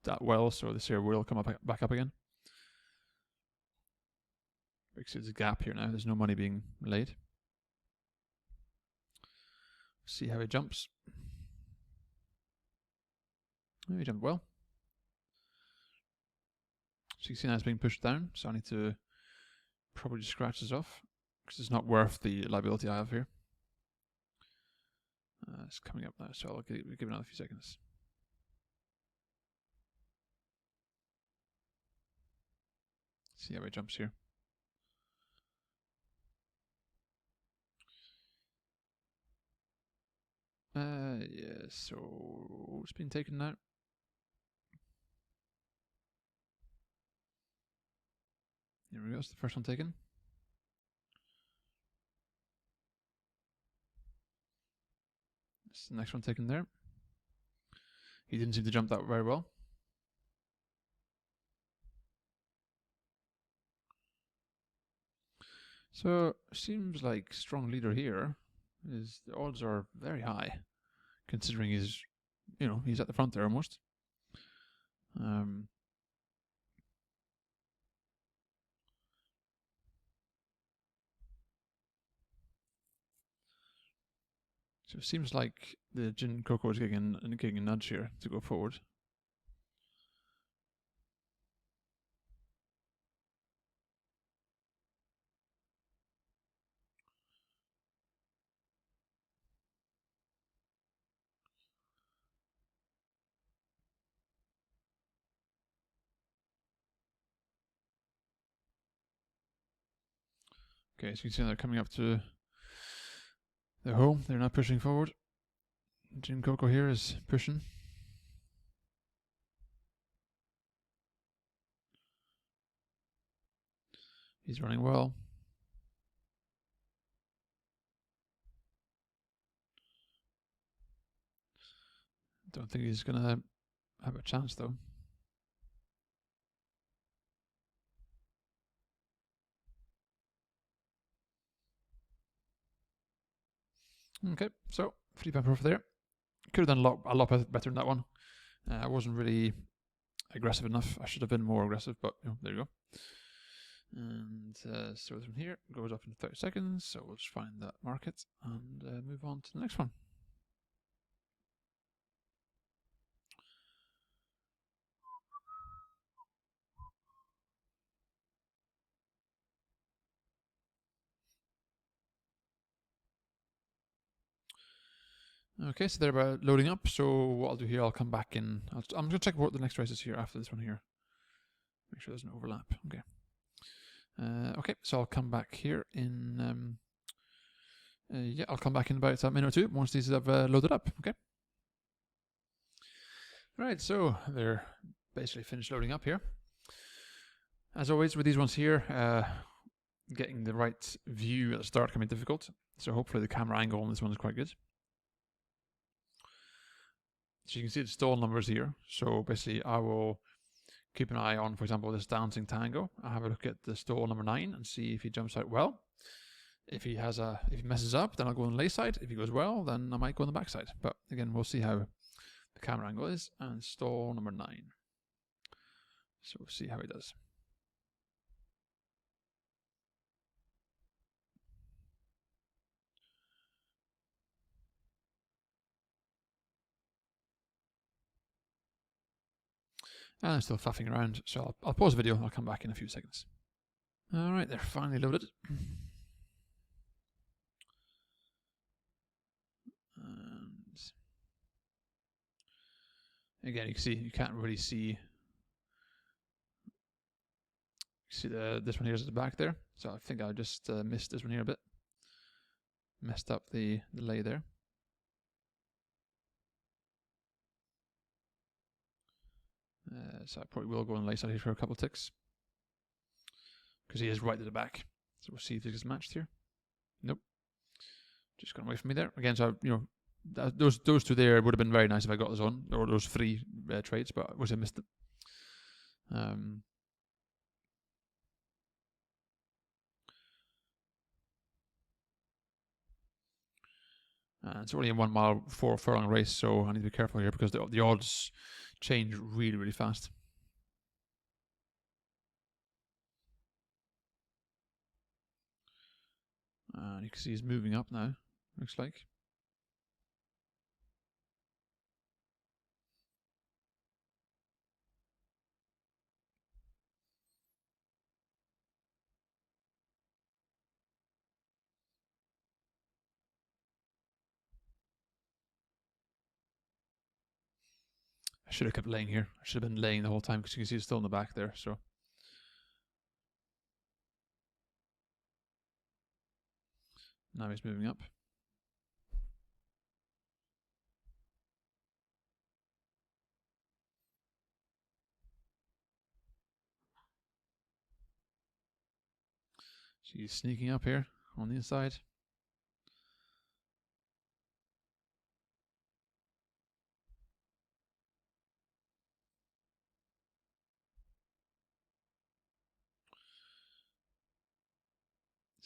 that well, so this here will come back up again. You can see there's a gap here now. There's no money being laid. See how he jumps. Oh, he jumped well. So you can see now it's being pushed down, so I need to probably just scratch this off, because it's not worth the liability I have here. It's coming up now, so I'll give it another few seconds. See how he jumps here. Yeah, so it's been taken now. Here we go, it's the first one taken. That's the next one taken there. He didn't seem to jump that very well. So seems like strong leader here. The odds are very high, considering he's at the front there almost. So it seems like the Jin Coco is getting a nudge here to go forward. Okay, so you can see they're coming up to the hole. They're now pushing forward. Jin Coco here is pushing. He's running well. Don't think he's gonna have a chance though. Okay, so 3 pepper over there. Could have done a lot better than that one. I wasn't really aggressive enough. I should have been more aggressive, but there you go. And so from here goes up in 30 seconds. So we'll just find that market and move on to the next one. Okay, so they're about loading up. So what I'll do here, I'll come back in. I'm going to check what the next race is here after this one here. Make sure there's no overlap. Okay. Okay, so I'll come back here in. Yeah, I'll come back in about a minute or two once these have loaded up. Okay. Right, so they're basically finished loading up here. As always with these ones here, getting the right view at the start can be difficult. So hopefully the camera angle on this one is quite good. So you can see the stall numbers here. So basically I will keep an eye on, for example, this dancing tango. I'll have a look at the stall number 9 and see if he jumps out well. If he messes up, then I'll go on the lay side. If he goes well, then I might go on the back side. But again, we'll see how the camera angle is. And stall number 9. So we'll see how he does. And I'm still faffing around, so I'll pause the video and I'll come back in a few seconds. Alright, they're finally loaded. And again, you can see, you can't really see this one here is at the back there. So I think I just missed this one here a bit. Messed up the lay there. So I probably will go on the lay side here for a couple of ticks. Because he is right at the back. So we'll see if this is matched here. Nope. Just gone away from me there. Again, so, those two there would have been very nice if I got those on. Or those 3 trades, but I wish I missed it. And it's only a 1 mile 4 furlong race, so I need to be careful here because the odds change really, really fast. And you can see he's moving up now, looks like. I should have kept laying here. I should have been laying the whole time because you can see it's still in the back there. So now he's moving up. She's sneaking up here on the inside.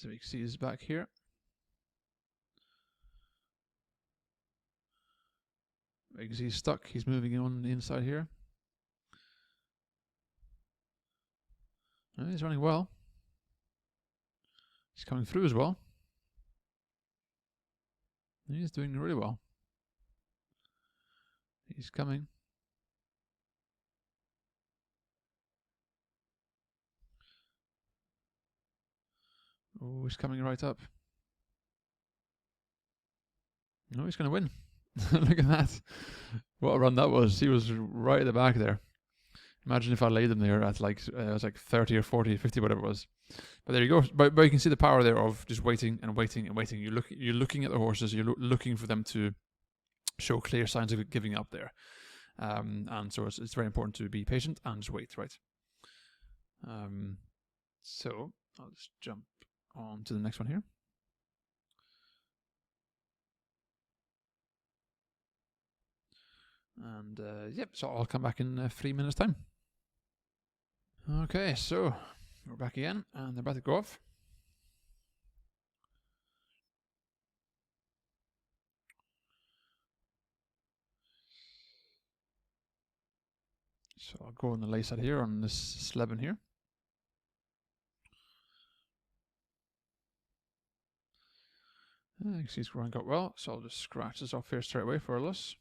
So you can see he's back here. You can see he's stuck. He's moving on the inside here. And he's running well. He's coming through as well. He's doing really well. He's coming. Oh, he's coming right up. No, he's going to win. Look at that. What a run that was. He was right at the back there. Imagine if I laid him there at like, it was like 30 or 40, 50, whatever it was. But there you go. But you can see the power there of just waiting and waiting and waiting. You're looking at the horses. You're looking for them to show clear signs of giving up there. And so it's very important to be patient and just wait, right? So I'll just jump on to the next one here. And yep, so I'll come back in 3 minutes time. Okay, so we're back again and they're about to go off. So I'll go on the lay side here on this Sleben here. You can see it's running quite well, so I'll just scratch this off here straight away for a loss.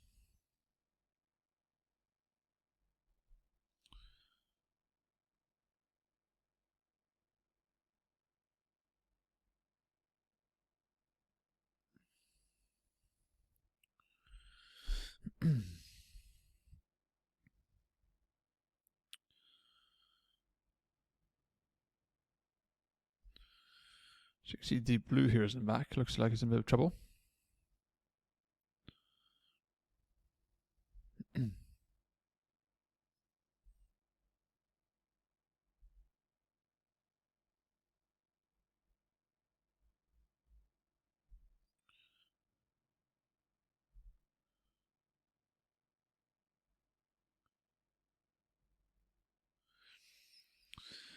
So you can see deep blue here is in the back. Looks like it's in a bit of trouble.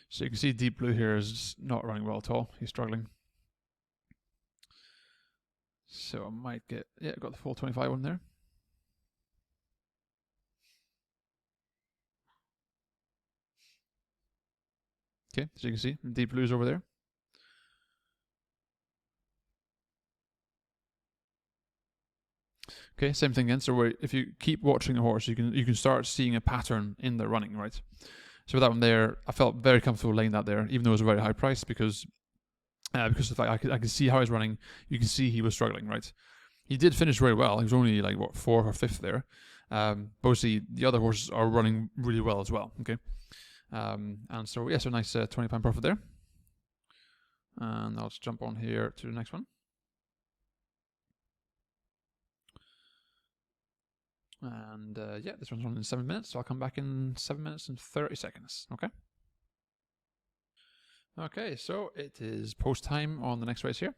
So you can see deep blue here is not running well at all. He's struggling. So I might get, yeah, got the full 25 on there. Okay, so you can see deep blue is over there. Okay, same thing again. So if you keep watching the horse, you can start seeing a pattern in the running, right? So with that one there, I felt very comfortable laying that there, even though it was a very high price, because of the fact I could see how he's running. You can see he was struggling, right? He did finish very well. He was only like what, 4th or 5th there. Mostly the other horses are running really well as well. Okay, and so yeah, so nice £20 profit there. And I'll just jump on here to the next one. And yeah, this one's running in 7 minutes, so I'll come back in 7 minutes and 30 seconds. Okay. Okay, so it is post time on the next race here.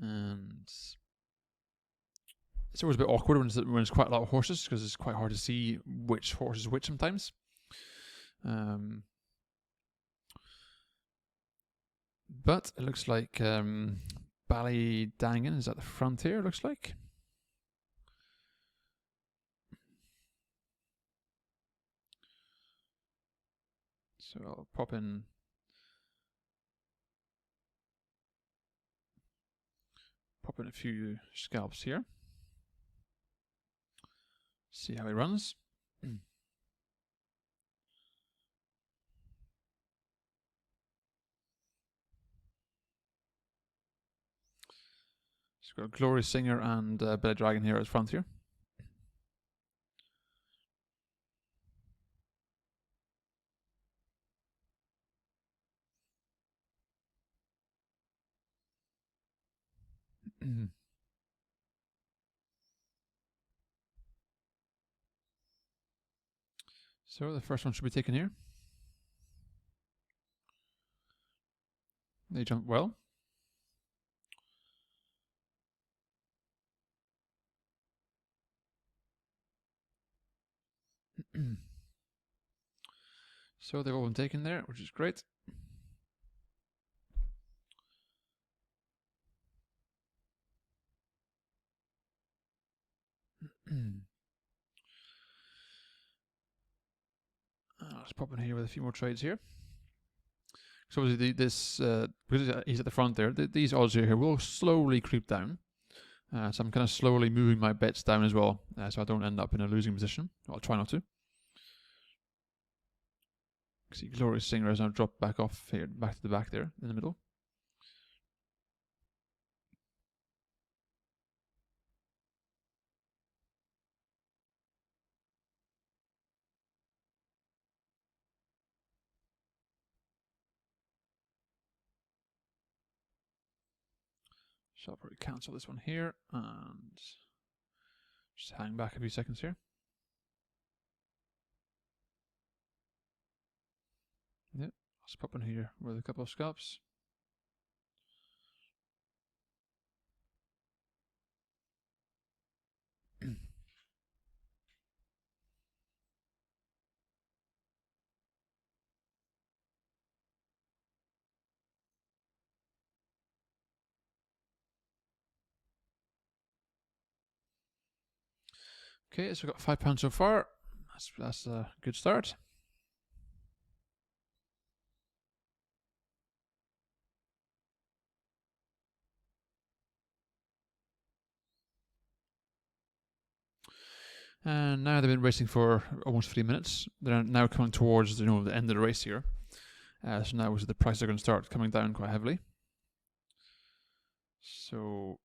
And it's always a bit awkward when it's quite a lot of horses, because it's quite hard to see which horse is which sometimes. But it looks like Ballydangan is at the front here, it looks like. So I'll pop in a few scalps here. See how he runs. He's got Glory Singer and Belly Dragon here at the front here. So the first one should be taken here. They jump well. So they've all been taken there, which is great. Let's pop in here with a few more trades here. So obviously because he's at the front there, these odds here will slowly creep down. So I'm kind of slowly moving my bets down as well, so I don't end up in a losing position. Well, I'll try not to. See, Glorious Singer has now dropped back off here, back to the back there in the middle. So I'll probably cancel this one here and just hang back a few seconds here. Yep, let's pop in here with a couple of scalps. Okay, so we've got £5 so far. That's a good start. And now they've been racing for almost 3 minutes. They're now coming towards the end of the race here. So now the prices are going to start coming down quite heavily. So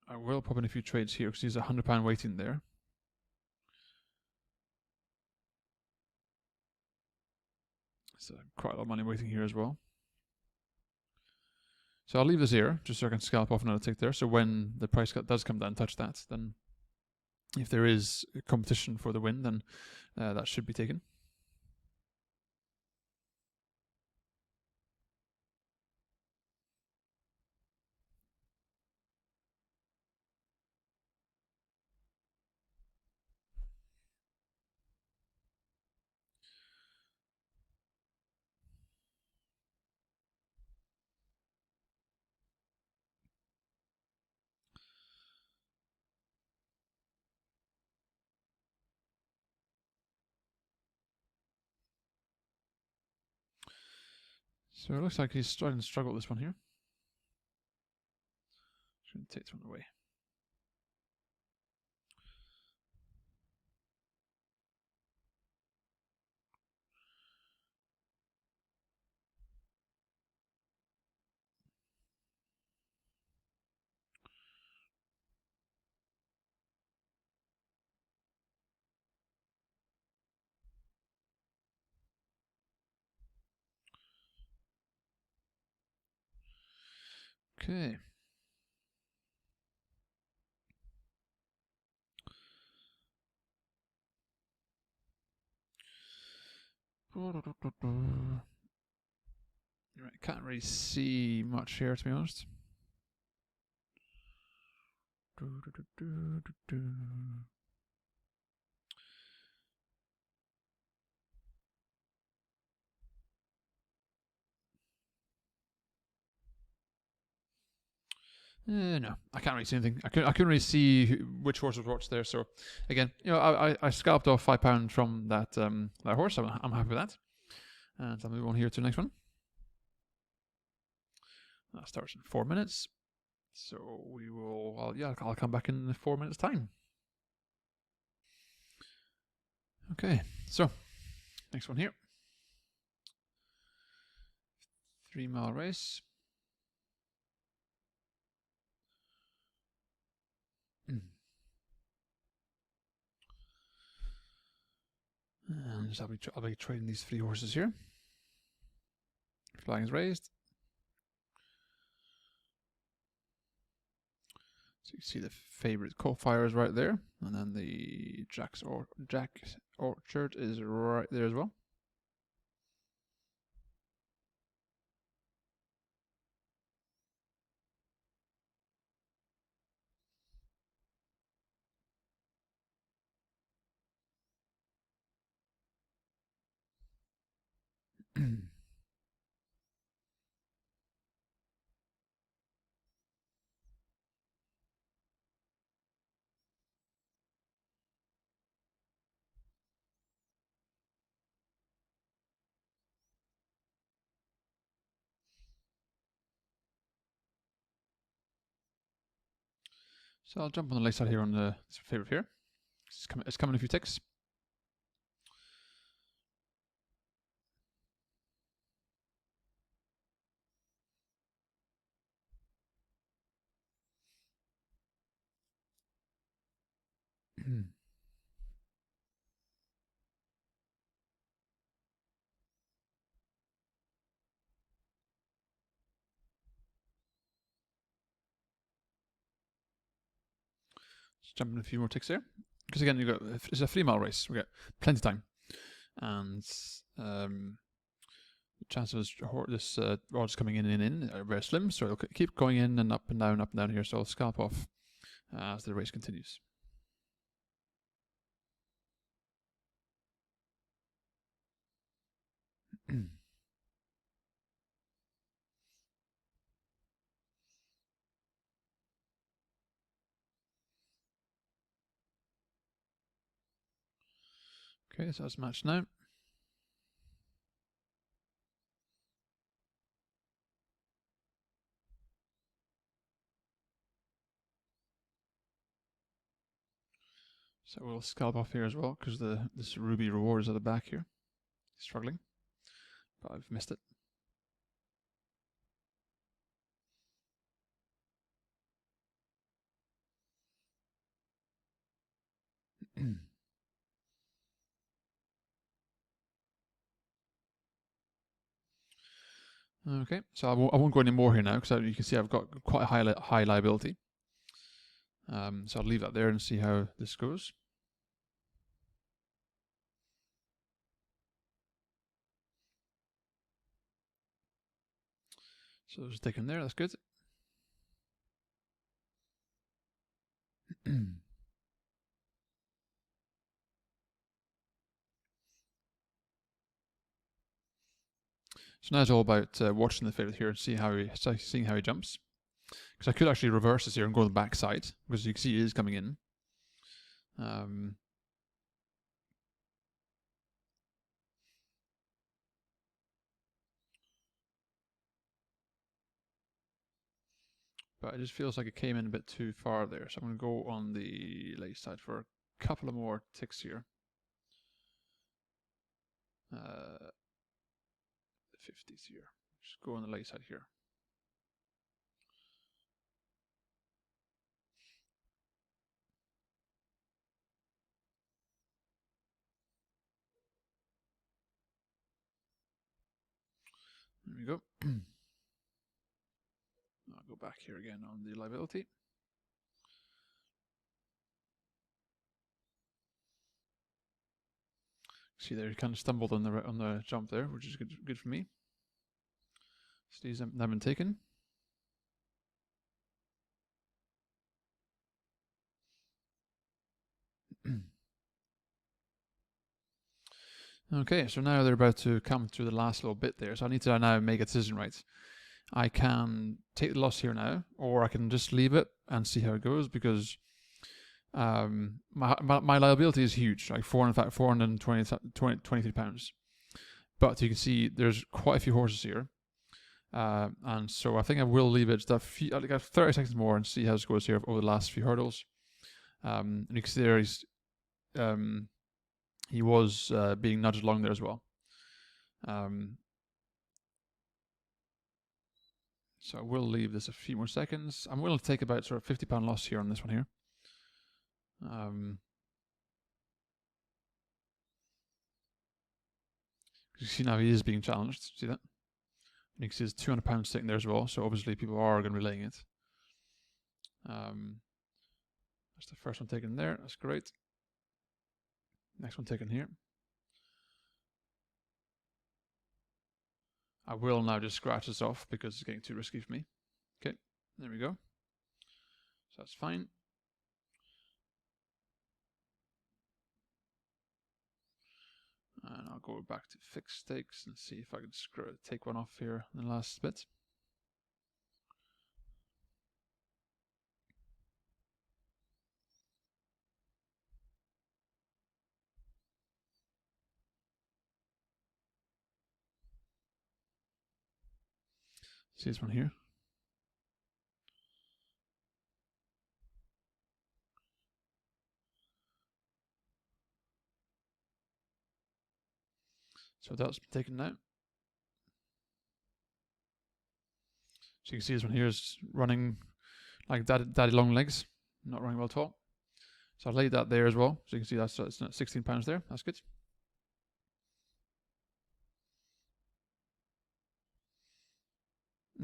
I will pop in a few trades here because there's a £100 waiting there. So quite a lot of money waiting here as well. So I'll leave this here just so I can scalp off another tick there. So when the price does come down, touch that, then if there is a competition for the win, then that should be taken. So it looks like he's starting to struggle this one here. Just going to take this one away. Okay. Right, can't really see much here, to be honest. No, I can't really see anything. I couldn't really see which horse was watched there. So again, I scalped off £5 from that horse. I'm happy with that. And I'll move on here to the next one. That starts in 4 minutes. So we will. I'll come back in 4 minutes' time. Okay, so next one here. 3 mile race. And I'll be trading these 3 horses here. Flag is raised. So you can see the favorite qualifier is right there, and then the Jack Orchard is right there as well. So I'll jump on the late side here on the favorite here. It's coming in a few ticks. Just jump in a few more ticks there. Because again, it's a 3 mile race. We got plenty of time. And the chances of this rod's coming in are very slim. So it'll keep going in and up and down here. So I'll scalp off as the race continues. Okay, so that's matched now. So we'll scalp off here as well, because this ruby reward is at the back here. Struggling, but I've missed it. Okay, so I won't go any more here now, because you can see I've got quite a high liability. So I'll leave that there and see how this goes. So there's a tick in there, that's good. So now it's all about watching the favorite here and seeing how he jumps. Because I could actually reverse this here and go on the back side, because you can see it is coming in. But it just feels like it came in a bit too far there. So I'm going to go on the late side for a couple of more ticks here. The 50s here. Just go on the late side here. There we go. I'll go back here again on the liability. See there, he kind of stumbled on the jump there, which is good for me. So these have been taken. Okay, so now they're about to come to the last little bit there. So I need to now make a decision, right? I can take the loss here now, or I can just leave it and see how it goes, because my liability is huge, like 423 pounds. But you can see there's quite a few horses here. And so I think I will leave it just like 30 seconds more and see how it goes here over the last few hurdles. And you can see there he was being nudged along there as well. So I will leave this a few more seconds. I'm willing to take about sort of £50 loss here on this one here. You see now he is being challenged. See that? And you can see there's £200 sitting there as well. So obviously people are going to be laying it. That's the first one taken there. That's great. Next one taken here. I will now just scratch this off because it's getting too risky for me. Okay, there we go. So that's fine. And I'll go back to fixed stakes and see if I can take one off here in the last bit. See this one here. So that's taken now. So you can see this one here is running like daddy long legs, not running well at all. So I laid that there as well. So you can see that's £16 there. That's good.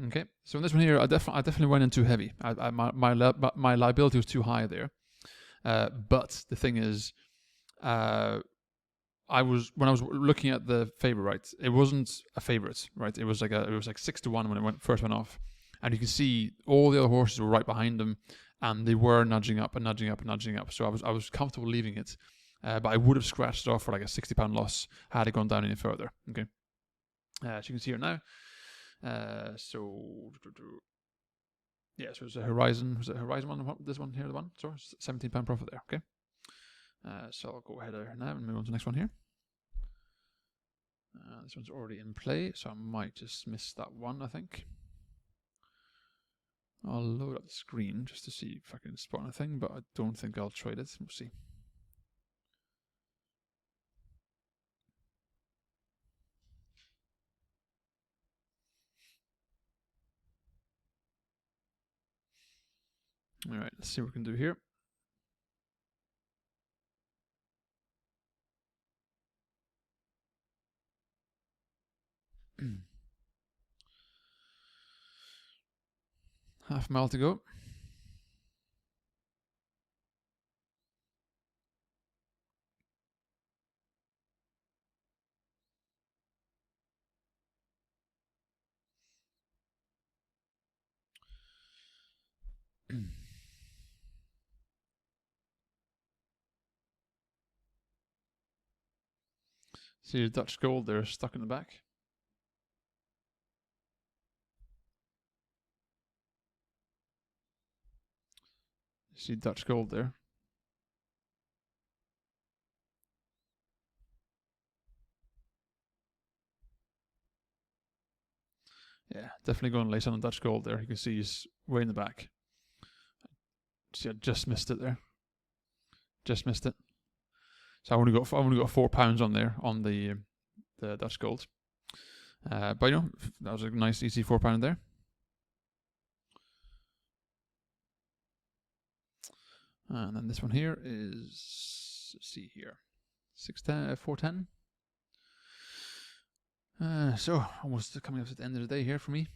Okay, so in this one here, I definitely went in too heavy. My liability was too high there. But the thing is, when I was looking at the favorite, right, it wasn't a favorite, right? It was like 6-1 when it first went off, and you can see all the other horses were right behind them, and they were nudging up and nudging up and nudging up. So I was comfortable leaving it, but I would have scratched it off for like a £60 loss had it gone down any further. Okay, as you can see here now. So yeah, so it's a Horizon. Was it a Horizon one? This one here, the one. So £17 profit there. Okay. So I'll go ahead now and move on to the next one here. This one's already in play, so I might just miss that one, I think. I'll load up the screen just to see if I can spot anything, but I don't think I'll trade it. We'll see. All right, let's see what we can do here. Half mile to go. See the Dutch gold there stuck in the back. See Dutch gold there. Yeah, definitely going to lace on the Dutch gold there. You can see he's way in the back. See, I just missed it there. Just missed it. So I only got £4 on there on the Dutch gold. But you know, that was a nice easy £4 there. And then this one here is, let's see here, 410. So almost coming up to the end of the day here for me.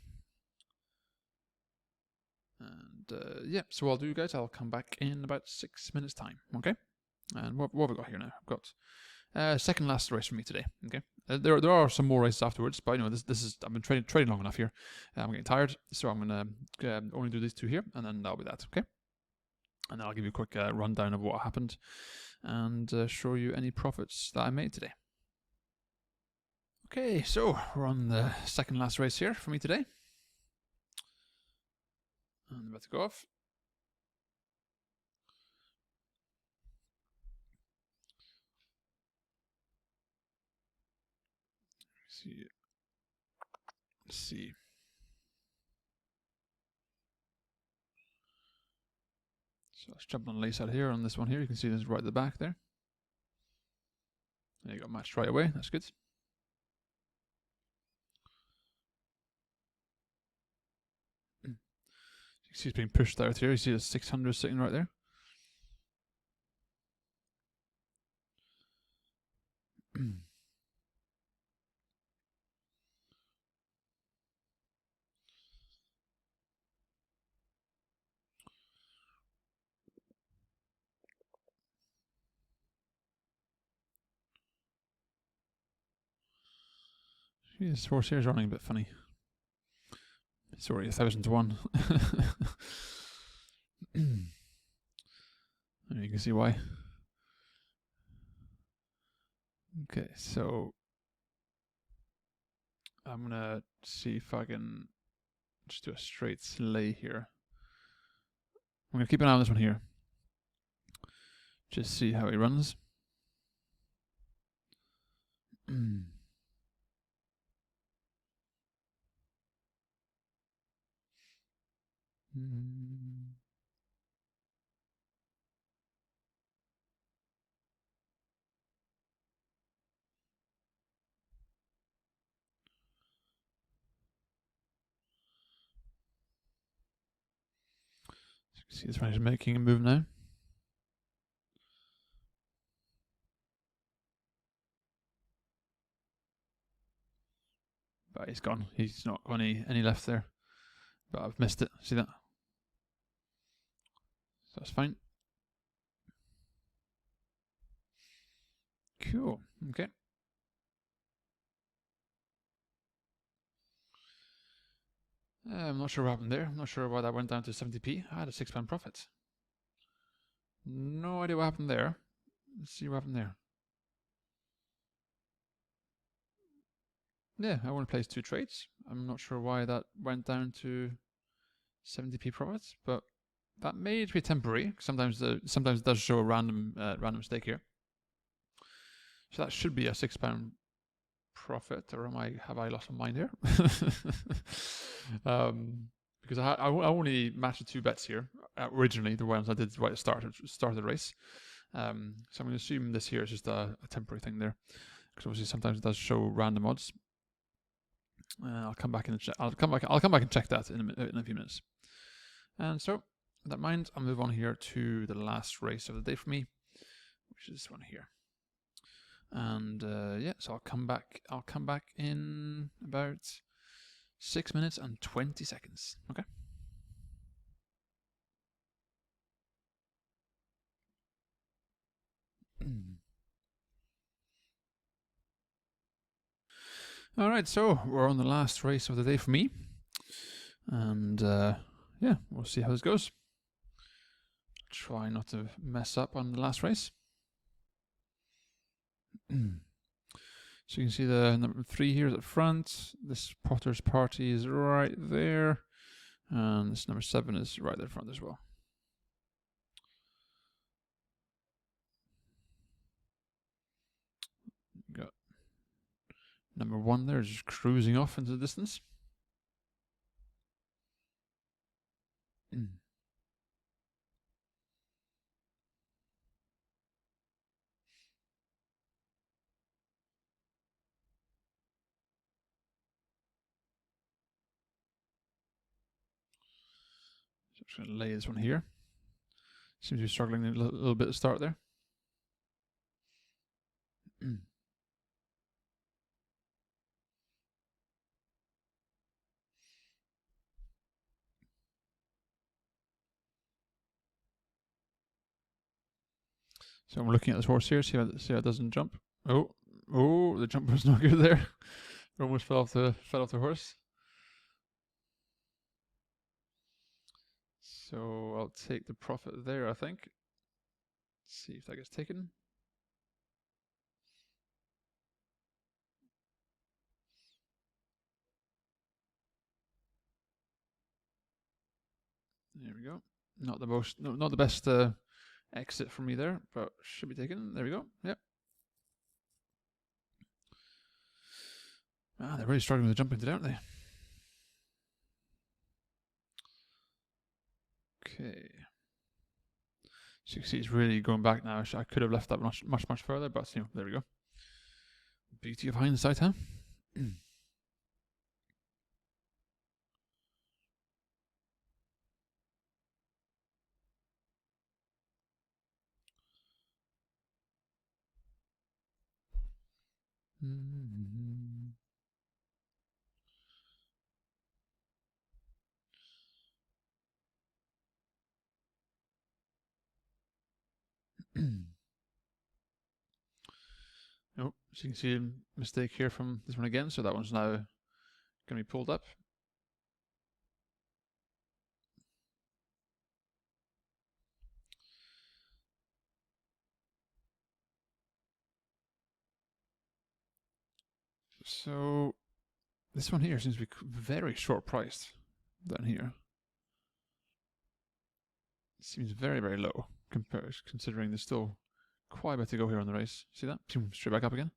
And yeah, so what I'll do, guys, I'll come back in about 6 minutes time. Okay. And what have we got here now? I've got second last race for me today. Okay. There are some more races afterwards, but you know this is I've been trading long enough here. I'm getting tired, so I'm gonna only do these two here, and then that'll be that. Okay. And then I'll give you a quick rundown of what happened, and show you any profits that I made today. Okay, so we're on the second last race here for me today. I'm about to go off. Let's see. So let's jump on the lace out here on this one here. You can see this right at the back there. There you go, matched right away. That's good. You see it's being pushed out here. You see the 600 sitting right there. This horse here is running a bit funny. Sorry, 1,000 to 1. You can see why. Okay, so I'm gonna see if I can just do a straight sleigh here. I'm gonna keep an eye on this one here. Just see how he runs. See this one is making a move now. But he's gone. He's not got any left there. But I've missed it. See that? So that's fine. Cool. Okay. I'm not sure what happened there. I'm not sure why that went down to 70p. I had a £6 profit. No idea what happened there. Let's see what happened there. Yeah, I only placed 2 trades. I'm not sure why that went down to 70p profits, but that may be temporary. Sometimes it does show a random mistake here. So that should be a £6 profit, or have I lost my mind here? Because I only matched the 2 bets here originally, the ones I did right at the start of the race. So I'm going to assume this here is just a temporary thing there, because obviously sometimes it does show random odds. I'll come back and check that in a few minutes. And so, with that in mind, I'll move on here to the last race of the day for me, which is this one here. And yeah, so I'll come back in about 6 minutes and 20 seconds. Okay. All right, so we're on the last race of the day for me, and yeah, we'll see how this goes. Try not to mess up on the last race. So you can see the number 3 here is at front. This Potter's Party is right there, and this number 7 is right at front as well. Got number 1 there, just cruising off into the distance. Just going to lay this one here. Seems to be struggling a little bit to start there. So I'm looking at this horse here, see how it doesn't jump. Oh, the jump was not good there. Almost fell off the horse. So I'll take the profit there, I think. Let's see if that gets taken. There we go. Not the best exit for me there, but should be taken. There we go. Yep. Ah, they're really struggling with the jumping today, aren't they? Okay. So you can see it's really going back now. I could have left that much further, but there we go. Beauty of hindsight, huh? Oh, so you can see a mistake here from this one again. So that one's now going to be pulled up. So this one here seems to be very short priced down here. It seems very, very low considering there's still quite a bit to go here on the race. See that? Straight back up again.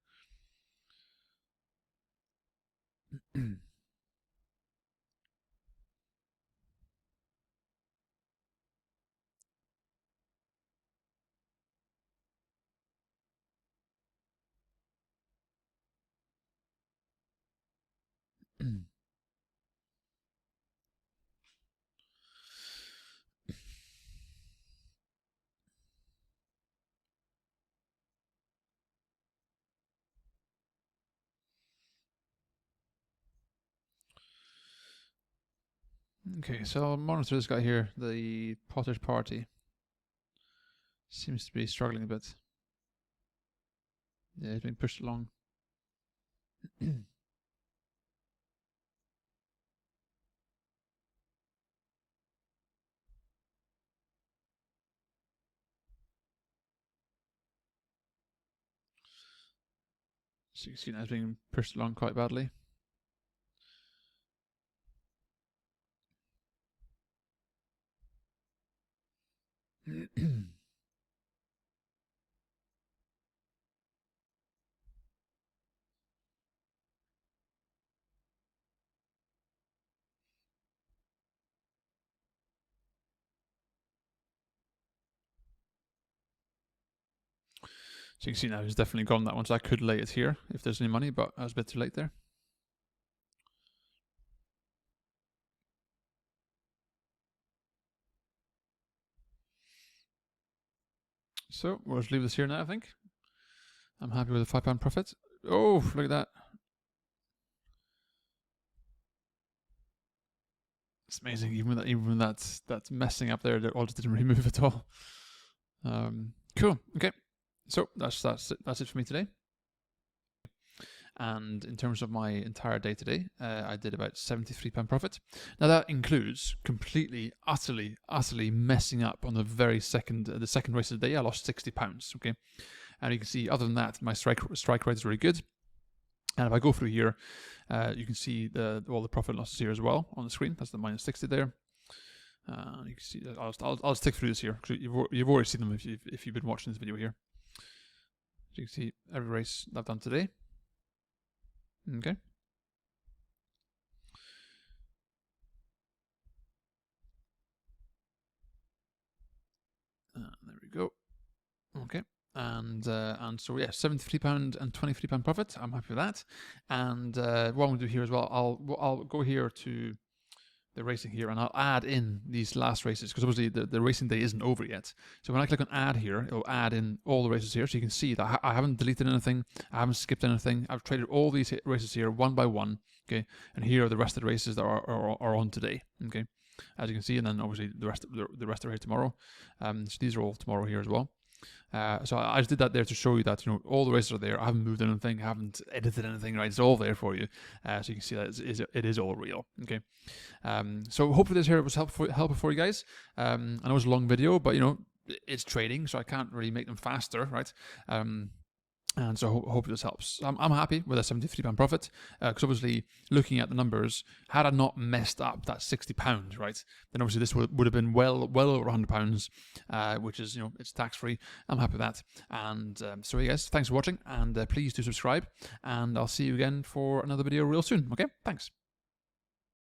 Okay, so I'll monitor this guy here, the Potter's Party. Seems to be struggling a bit. Yeah, he's being pushed along. So you can see now he's being pushed along quite badly. So you can see now he's definitely gone that one, so I could lay it here if there's any money, but I was a bit too late there. So we'll just leave this here now, I think. I'm happy with a £5 profit. Oh, look at that. It's amazing, even when that's messing up there, the odds didn't really move at all. Cool, okay. So that's it for me today. And in terms of my entire day today, I did about £73 profit. Now that includes completely, utterly messing up on the second race of the day. I lost £60. Okay, and you can see other than that, my strike rate is really good. And if I go through here, you can see all the profit and losses here as well on the screen. That's the minus 60 there. You can see I'll stick through this here because you've already seen them if you've been watching this video here. So you can see every race I've done today. Okay. There we go. Okay. And so yeah, £73 and £23 profit. I'm happy with that. And what I'm going to do here as well, I'll go here to the racing here, and I'll add in these last races because obviously the racing day isn't over yet. So when I click on add here, it'll add in all the races here, so you can see that I haven't deleted anything, I haven't skipped anything. I've traded all these races here one by one. Okay, and here are the rest of the races that are on today. Okay, as you can see, and then obviously the rest are here tomorrow. So these are all tomorrow here as well. So I just did that there to show you that all the races are there. I haven't moved anything, I haven't edited anything. Right, it's all there for you, so you can see that it is all real. Okay, so hopefully this here was helpful for you guys. I know it's a long video, but it's trading, so I can't really make them faster, right? And so hope this helps. I'm happy with a £73 profit because obviously looking at the numbers, had I not messed up that £60, right, then obviously this would have been well over £100, which is it's tax free. I'm happy with that. And so yeah, guys, thanks for watching, and please do subscribe, and I'll see you again for another video real soon. Okay, thanks.